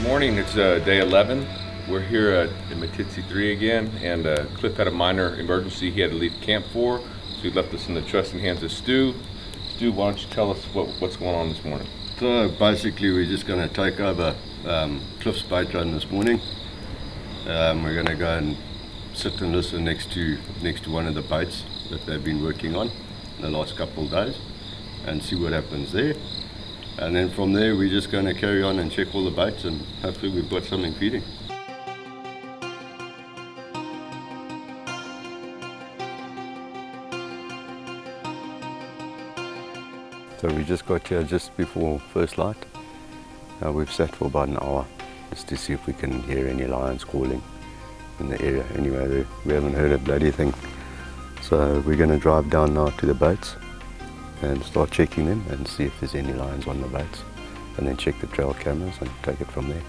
Morning, it's day 11. We're here at Matitsi 3 again, and Cliff had a minor emergency he had to leave camp for, so he left us in the trusting hands of Stu. Stu, why don't you tell us what's going on this morning? So basically we're just going to take over Cliff's bait run this morning. We're going to go and sit and listen next to one of the baits that they've been working on in the last couple of days and see what happens there. And then from there we're just going to carry on and check all the baits, and hopefully we've got something feeding. So we just got here just before first light. We've sat for about an hour just to see if we can hear any lions calling in the area. Anyway, we haven't heard a bloody thing. So we're going to drive down now to the baits and start checking them and see if there's any lions on the baits, and then check the trail cameras and take it from there.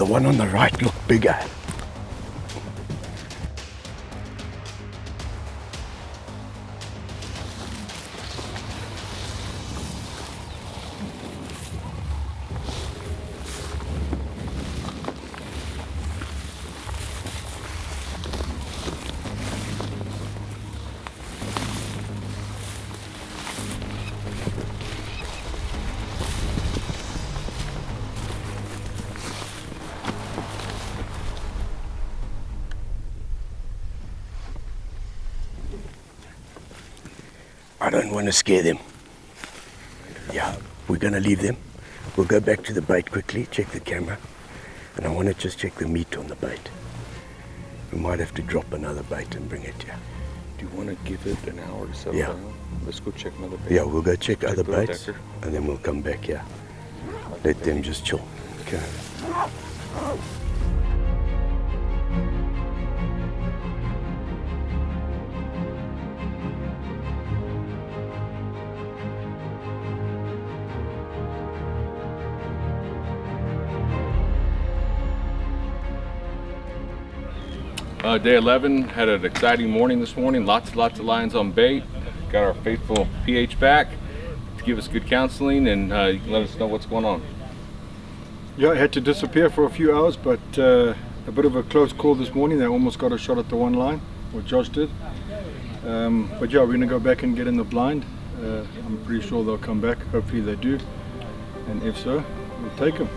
the one on the right look bigger. I don't want to scare them. Yeah, we're going to leave them. We'll go back to the bait quickly, check the camera, and I want to just check the meat on the bait. We might have to drop another bait and bring it here. Do you want to give it an hour to settle Yeah. down? Let's go check another bait. Yeah, we'll go check other below baits, decker. and then we'll come back here. Let them just chill. Okay. Day 11, had an exciting morning this morning. Lots of lions on bait. Got our faithful PH back to give us good counseling, and you can let us know what's going on. Yeah, I had to disappear for a few hours, but a bit of a close call this morning. They almost got a shot at the one line, or Josh did. But yeah, we're going to go back and get in the blind. I'm pretty sure they'll come back. Hopefully they do. And if so, we'll take them.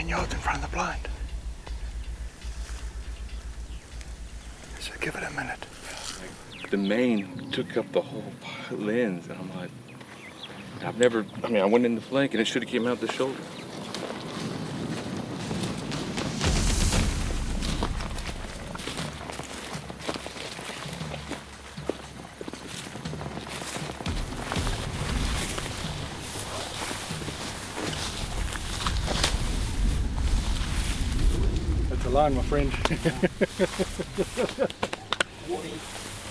10 yards in front of the blind. So give it a minute. The mane took up the whole lens, and I'm like, I went in the flank and it should have came out the shoulder. That's a line, my friend.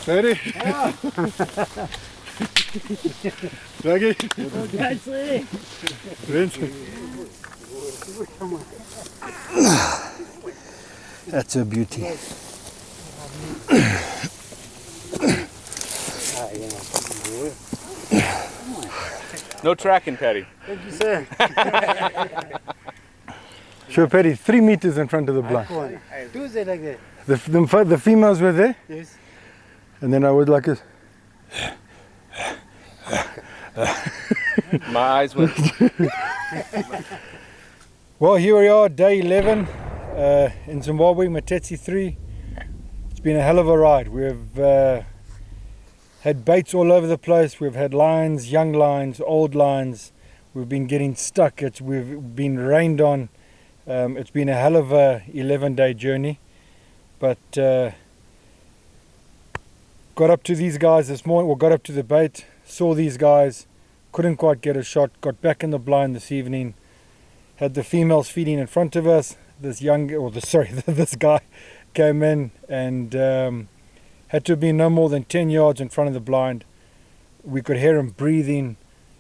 30? Dougie? Vincent? That's a beauty. No tracking, Patty. Thank you, sir. Sure, Paddy, 3 meters in front of the blind. Do it like that. The females were there, Yes. and then I would like a... My eyes went. Well, here we are, day 11 in Zimbabwe, Matetse 3. It's been a hell of a ride. We've had baits all over the place. We've had lions, young lions, old lions. We've been getting stuck. We've been rained on. It's been a hell of a 11-day journey. But got up to these guys this morning, or got up to the bait, saw these guys, couldn't quite get a shot, got back in the blind this evening, had the females feeding in front of us. This this guy came in and had to be no more than 10 yards in front of the blind. We could hear him breathing.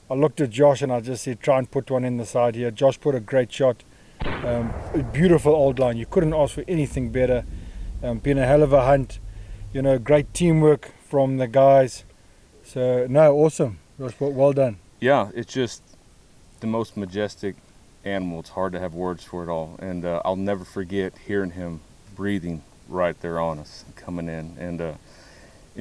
I looked at Josh and I just said, try and put one in the side here. Josh put a great shot. A beautiful old line. You couldn't ask for anything better. Been a hell of a hunt. You know, great teamwork from the guys. So, no, awesome. Josh, well done. Yeah, it's just the most majestic animal. It's hard to have words for it all. And I'll never forget hearing him breathing right there on us, coming in. And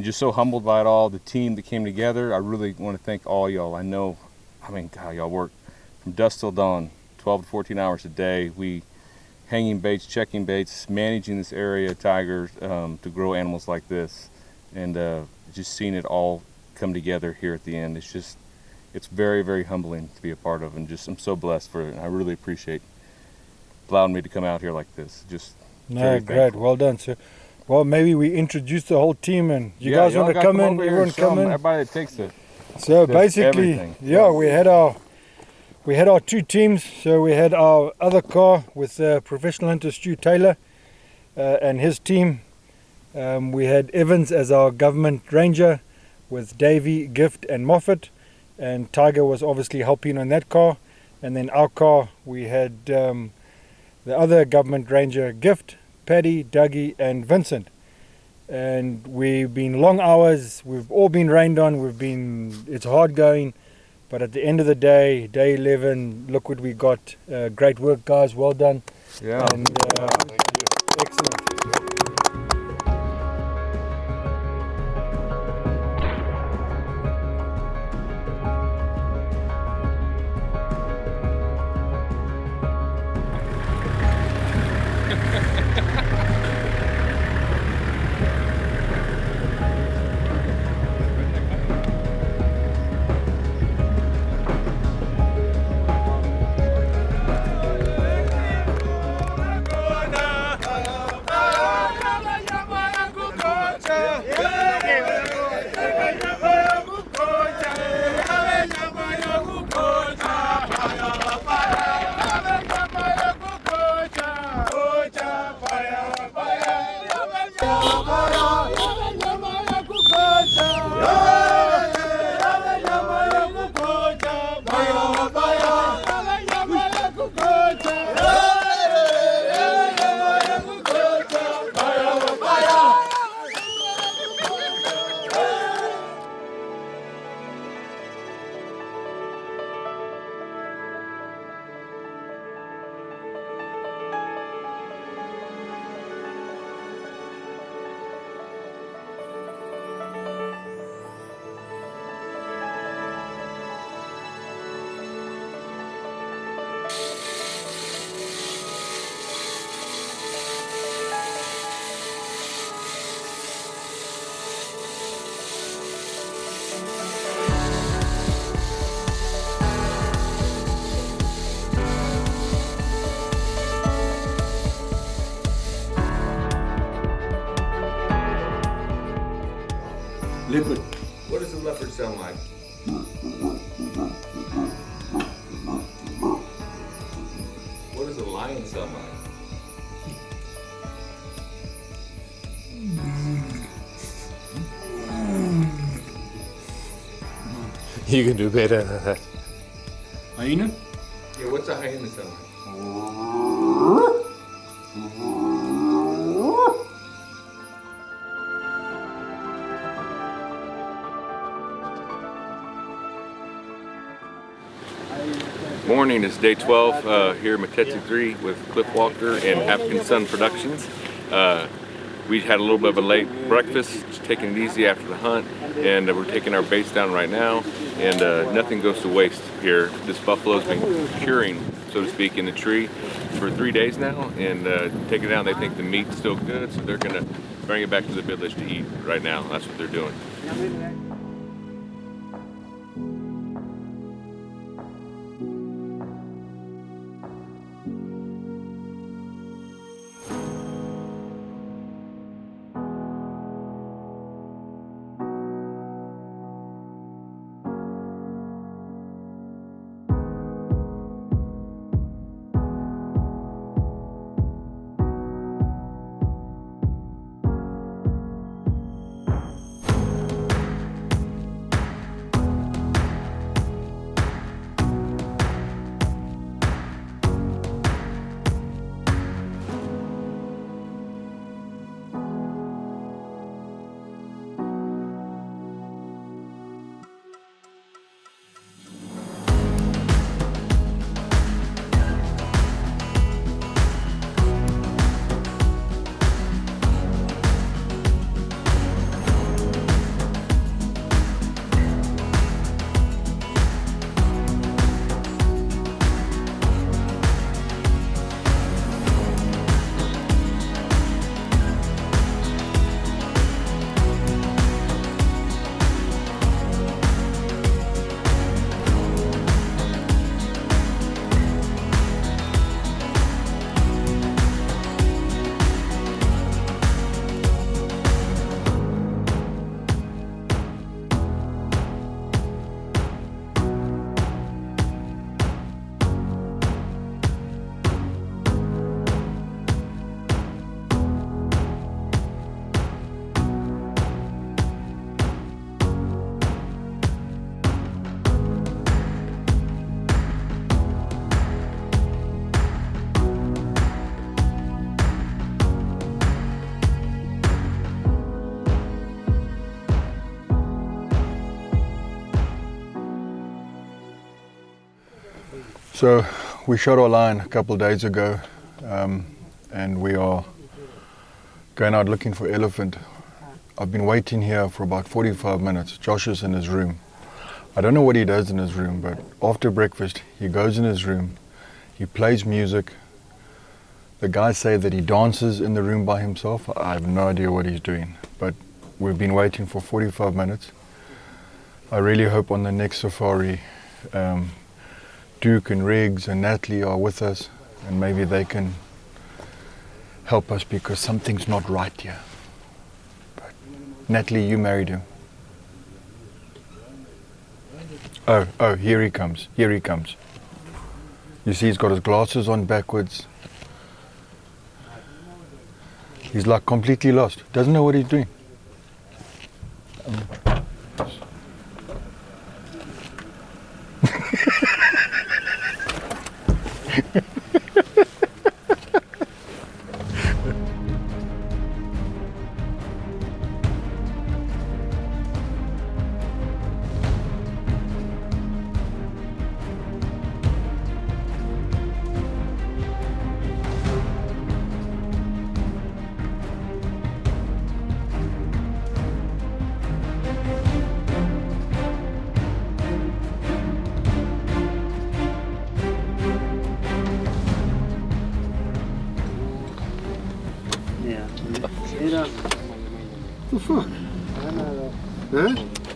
just so humbled by it all, the team that came together. I really want to thank all y'all. God, y'all work from dusk till dawn, 12 to 14 hours a day. We hanging baits, checking baits, managing this area of tigers to grow animals like this. And just seeing it all come together here at the end. It's very, very humbling to be a part of, and I'm so blessed for it. And I really appreciate allowing me to come out here like this. No, great, well done, sir. Well, maybe we introduce the whole team, and you guys want to come in? Everyone come in. Everybody that takes it. So basically, everything. Yeah, we had our 2 teams. So we had our other car with professional hunter Stu Taylor and his team. We had Evans as our government ranger with Davey, Gift and Moffat, and Tiger was obviously helping on that car. And then our car, we had the other government ranger, Gift, Paddy, Dougie and Vincent. And we've been long hours, we've all been rained on, it's hard going, but at the end of the day, day 11, look what we got. Great work, guys, well done. Yeah. And, excellent. Leopard. What does a leopard sound like? What does a lion sound like? You can do better than that. Hyena? Yeah, what's a hyena sound like? Morning is day 12 here at Matete 3 with Cliff Walker and African Sun Productions. We had a little bit of a late breakfast, just taking it easy after the hunt, and we're taking our baits down right now, and nothing goes to waste here. This buffalo's been curing, so to speak, in the tree for 3 days now, and taking it down, they think the meat's still good, so they're gonna bring it back to the village to eat right now. That's what they're doing. So we shot our lion a couple of days ago, and we are going out looking for elephant. I've been waiting here for about 45 minutes. Josh is in his room. I don't know what he does in his room, but after breakfast he goes in his room, he plays music. The guys say that he dances in the room by himself. I have no idea what he's doing, but we've been waiting for 45 minutes. I really hope on the next safari Duke and Riggs and Natalie are with us, and maybe they can help us, because something's not right here. But Natalie, you married him. Oh, here he comes. Here he comes. You see, he's got his glasses on backwards. He's like completely lost. Doesn't know what he's doing.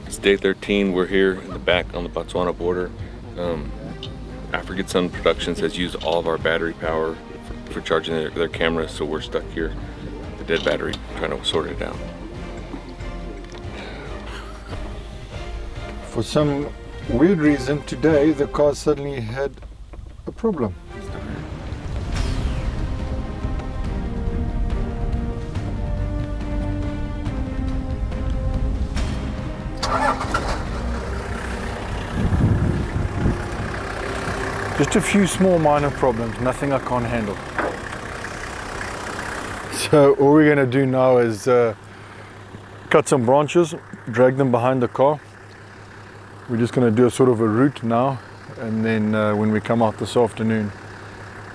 It's day 13. We're here in the back on the Botswana border. African Sun Productions has used all of our battery power for charging their cameras, so we're stuck here, the dead battery, trying to sort it out. For some weird reason today the car suddenly had a problem. Just a few small minor problems, nothing I can't handle. So all we're going to do now is cut some branches, drag them behind the car. We're just going to do a sort of a route now, and then when we come out this afternoon,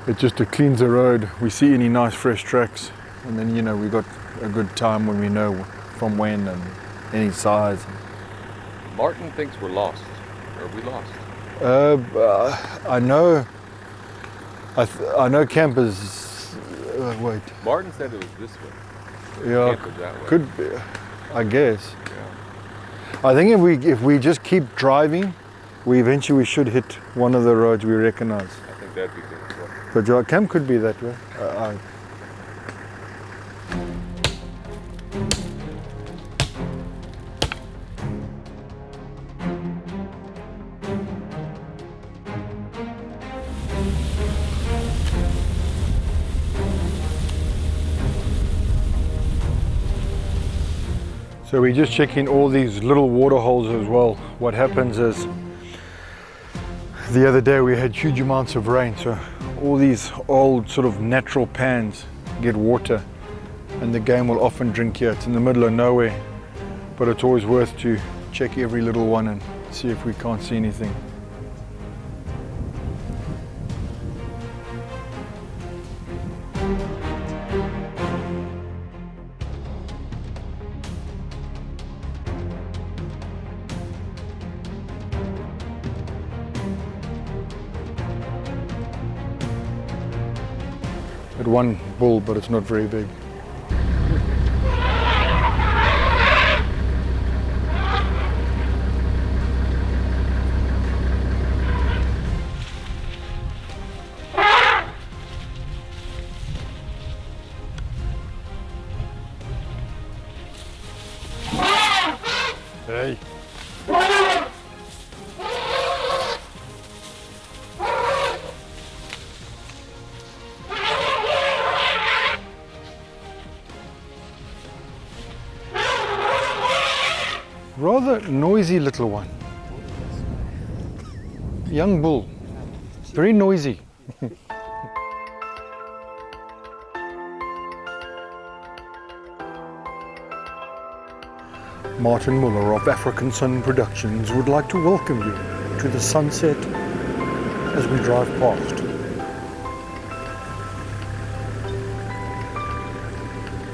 it just cleans the road. We see any nice fresh tracks, and then we got a good time when we know from when and any size. Martin thinks we're lost. Are we lost? I know campers. Wait. Martin said it was this way. Yeah, Camp was that way. could be. I guess. Yeah. I think if we just keep driving, we eventually should hit one of the roads we recognize. I think that'd be good. But your camp could be that way. So we just check in all these little water holes as well. What happens is, the other day we had huge amounts of rain, so all these old sort of natural pans get water, and the game will often drink here. It's in the middle of nowhere, but it's always worth to check every little one and see if we can't see anything. At one bull, but it's not very big. Hey. Rather noisy little one. Young bull. Very noisy. Martin Muller of African Sun Productions would like to welcome you to the sunset as we drive past.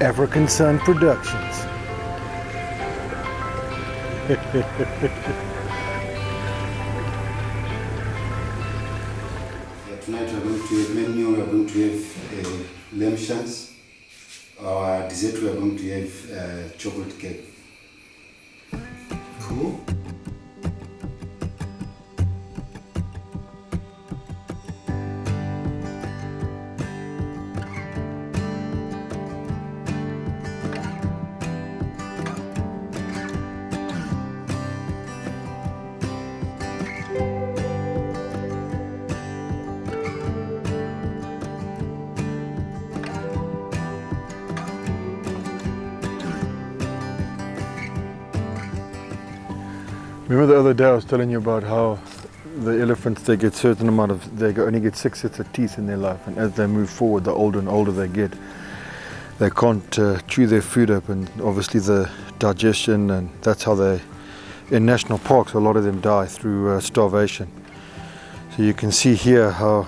African Sun Productions. Tonight we are going to have menu, we are going to have lamb shanks. Our dessert we are going to have chocolate cake. Cool. Remember the other day I was telling you about how the elephants, they get certain amount of, they only get 6 sets of teeth in their life, and as they move forward, the older and older they get, they can't chew their food up, and obviously the digestion, and that's how they, in national parks, a lot of them die through starvation. So you can see here how,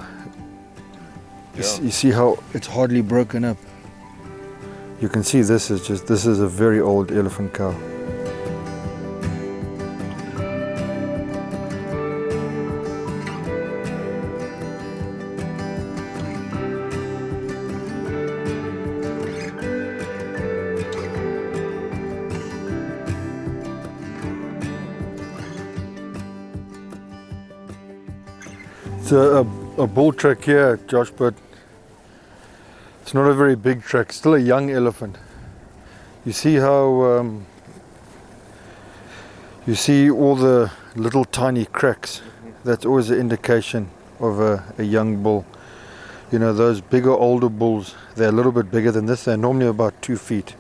you see how it's hardly broken up. You can see this is a very old elephant cow. It's a bull track here, Josh, but it's not a very big track. Still a young elephant. You see how you see all the little tiny cracks, that's always an indication of a young bull. You know, those bigger, older bulls, they're a little bit bigger than this. They're normally about 2 feet.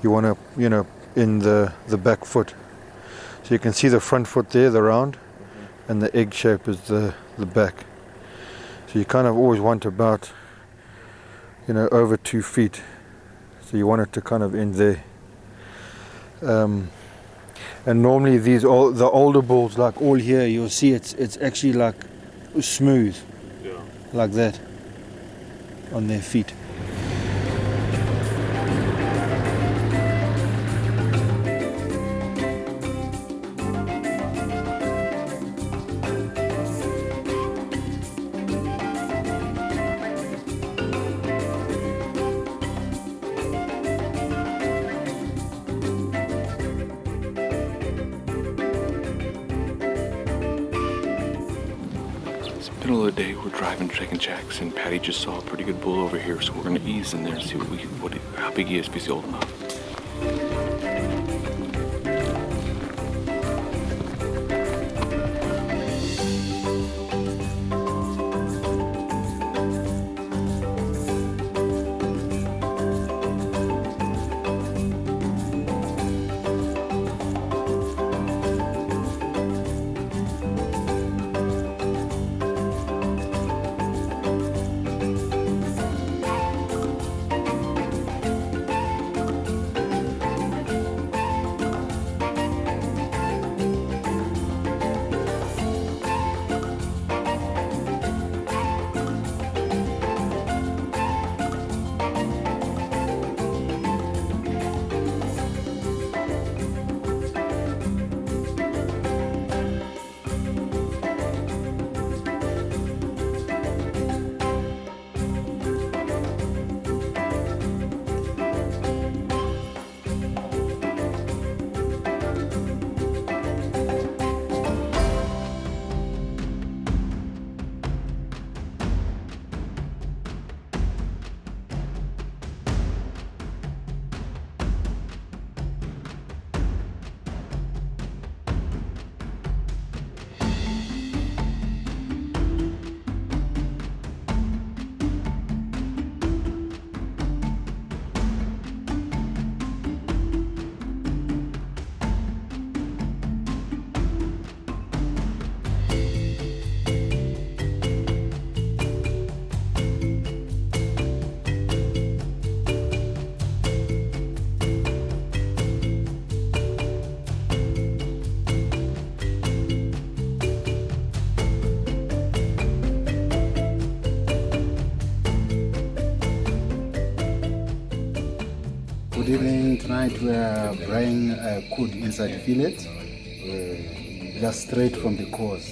You want to, you know, in the back foot. So you can see the front foot there, the round, and the egg shape is the back. So you kind of always want about, you know, over 2 feet. So you want it to kind of end there. And normally the older bulls, like all here, you'll see it's actually like smooth, like that, on their feet. Middle of the day, we're driving, checking checks, and Patty just saw a pretty good bull over here, so we're gonna ease in there and see how big he is, if he's old enough. Good evening. Tonight we are buying Kudu inside fillet, just straight from the course,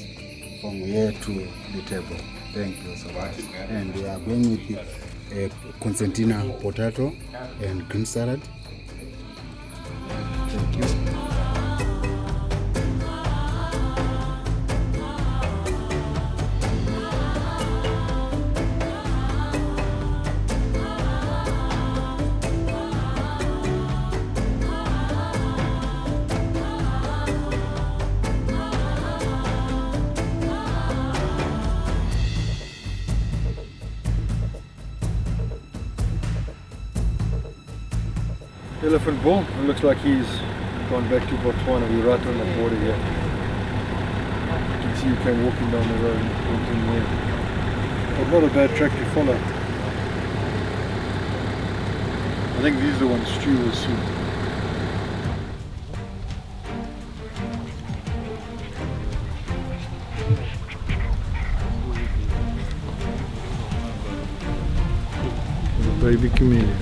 from here to the table. Thank you so much. And we are going with the concertina potato and green salad. Thank you. Elephant bull. It looks like he's gone back to Botswana. We're right on the border here. You can see you came walking down the road and went in there. But not a bad track to follow. I think these are the ones Stu will see. The baby chameleon.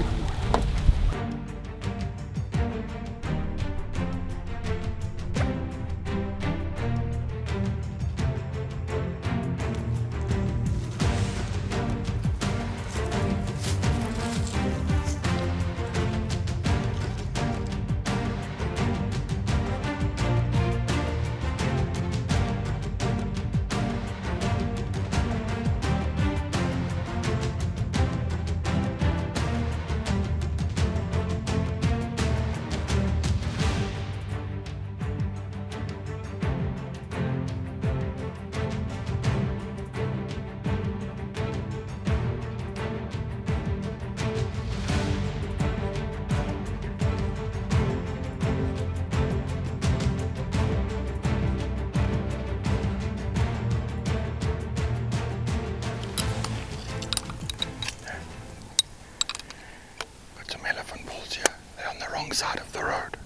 side of the road.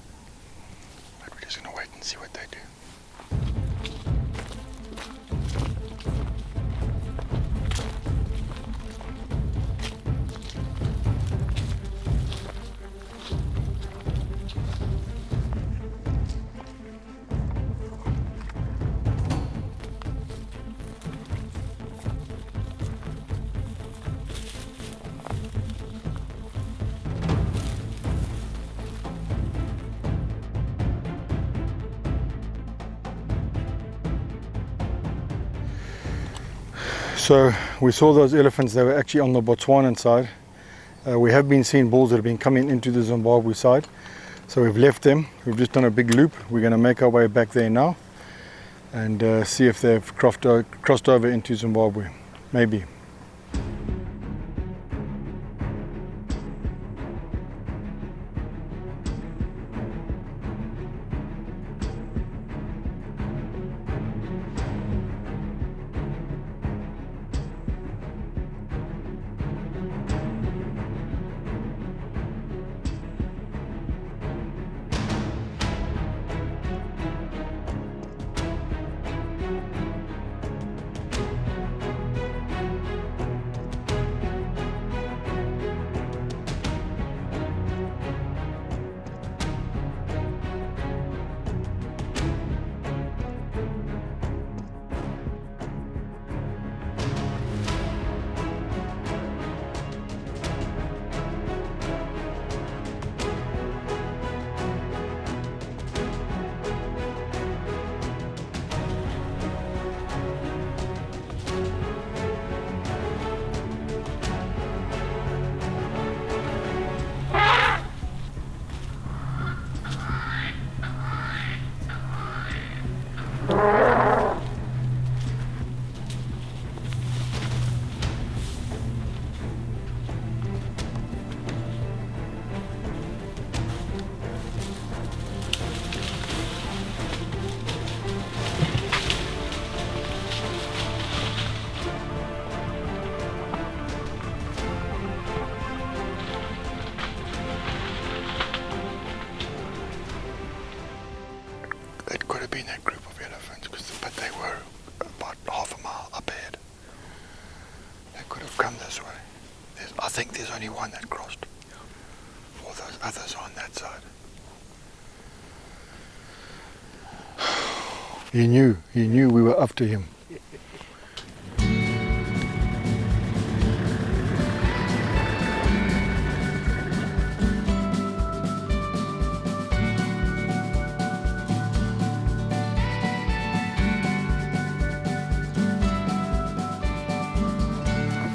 But we're just going to wait and see what they do. So we saw those elephants, they were actually on the Botswanan side. We have been seeing bulls that have been coming into the Zimbabwe side. So we've left them, we've just done a big loop. We're going to make our way back there now and see if they've crossed over into Zimbabwe, maybe. It could have been that group of elephants, but they were about half a mile up ahead. They could have come this way. I think there's only one that crossed. All those others are on that side. He knew we were after him.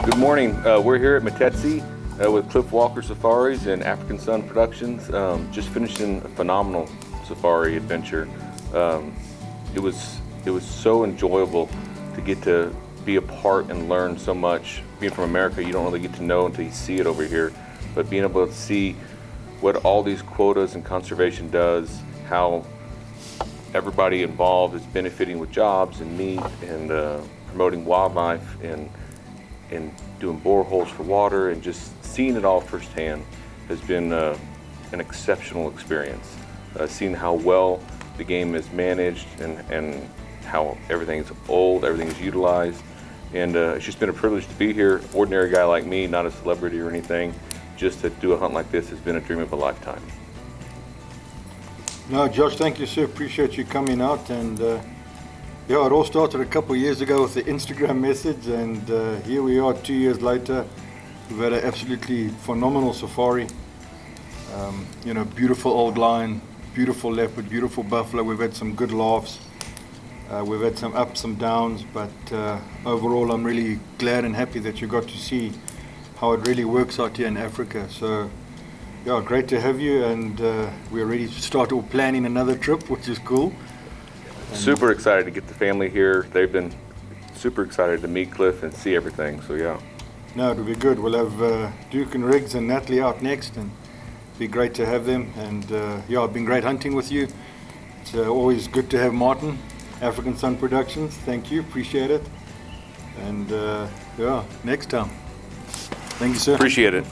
Good morning. We're here at Matetse with Cliff Walker Safaris and African Sun Productions. Just finishing a phenomenal safari adventure. It was so enjoyable to get to be a part and learn so much. Being from America, you don't really get to know until you see it over here. But being able to see what all these quotas and conservation does, how everybody involved is benefiting with jobs and meat and promoting wildlife and doing boreholes for water, and just seeing it all firsthand has been an exceptional experience. Seeing how well the game is managed and how everything's old, everything's utilized. And it's just been a privilege to be here. Ordinary guy like me, not a celebrity or anything, just to do a hunt like this has been a dream of a lifetime. No, Josh, thank you, sir. Appreciate you coming out. And yeah, it all started a couple of years ago with the Instagram message, and here we are 2 years later. We've had an absolutely phenomenal safari. You know, beautiful old lion, beautiful leopard, beautiful buffalo. We've had some good laughs. We've had some ups, some downs, but overall I'm really glad and happy that you got to see how it really works out here in Africa. So yeah, great to have you, and we're ready to start all planning another trip, which is cool. Super excited to get the family here. They've been super excited to meet Cliff and see everything, so yeah. No, it'll be good. We'll have Duke and Riggs and Natalie out next, and it'll be great to have them. And yeah, it's been great hunting with you. It's always good to have Martin, African Sun Productions. Thank you, appreciate it. And yeah, next time. Thank you, sir. Appreciate it.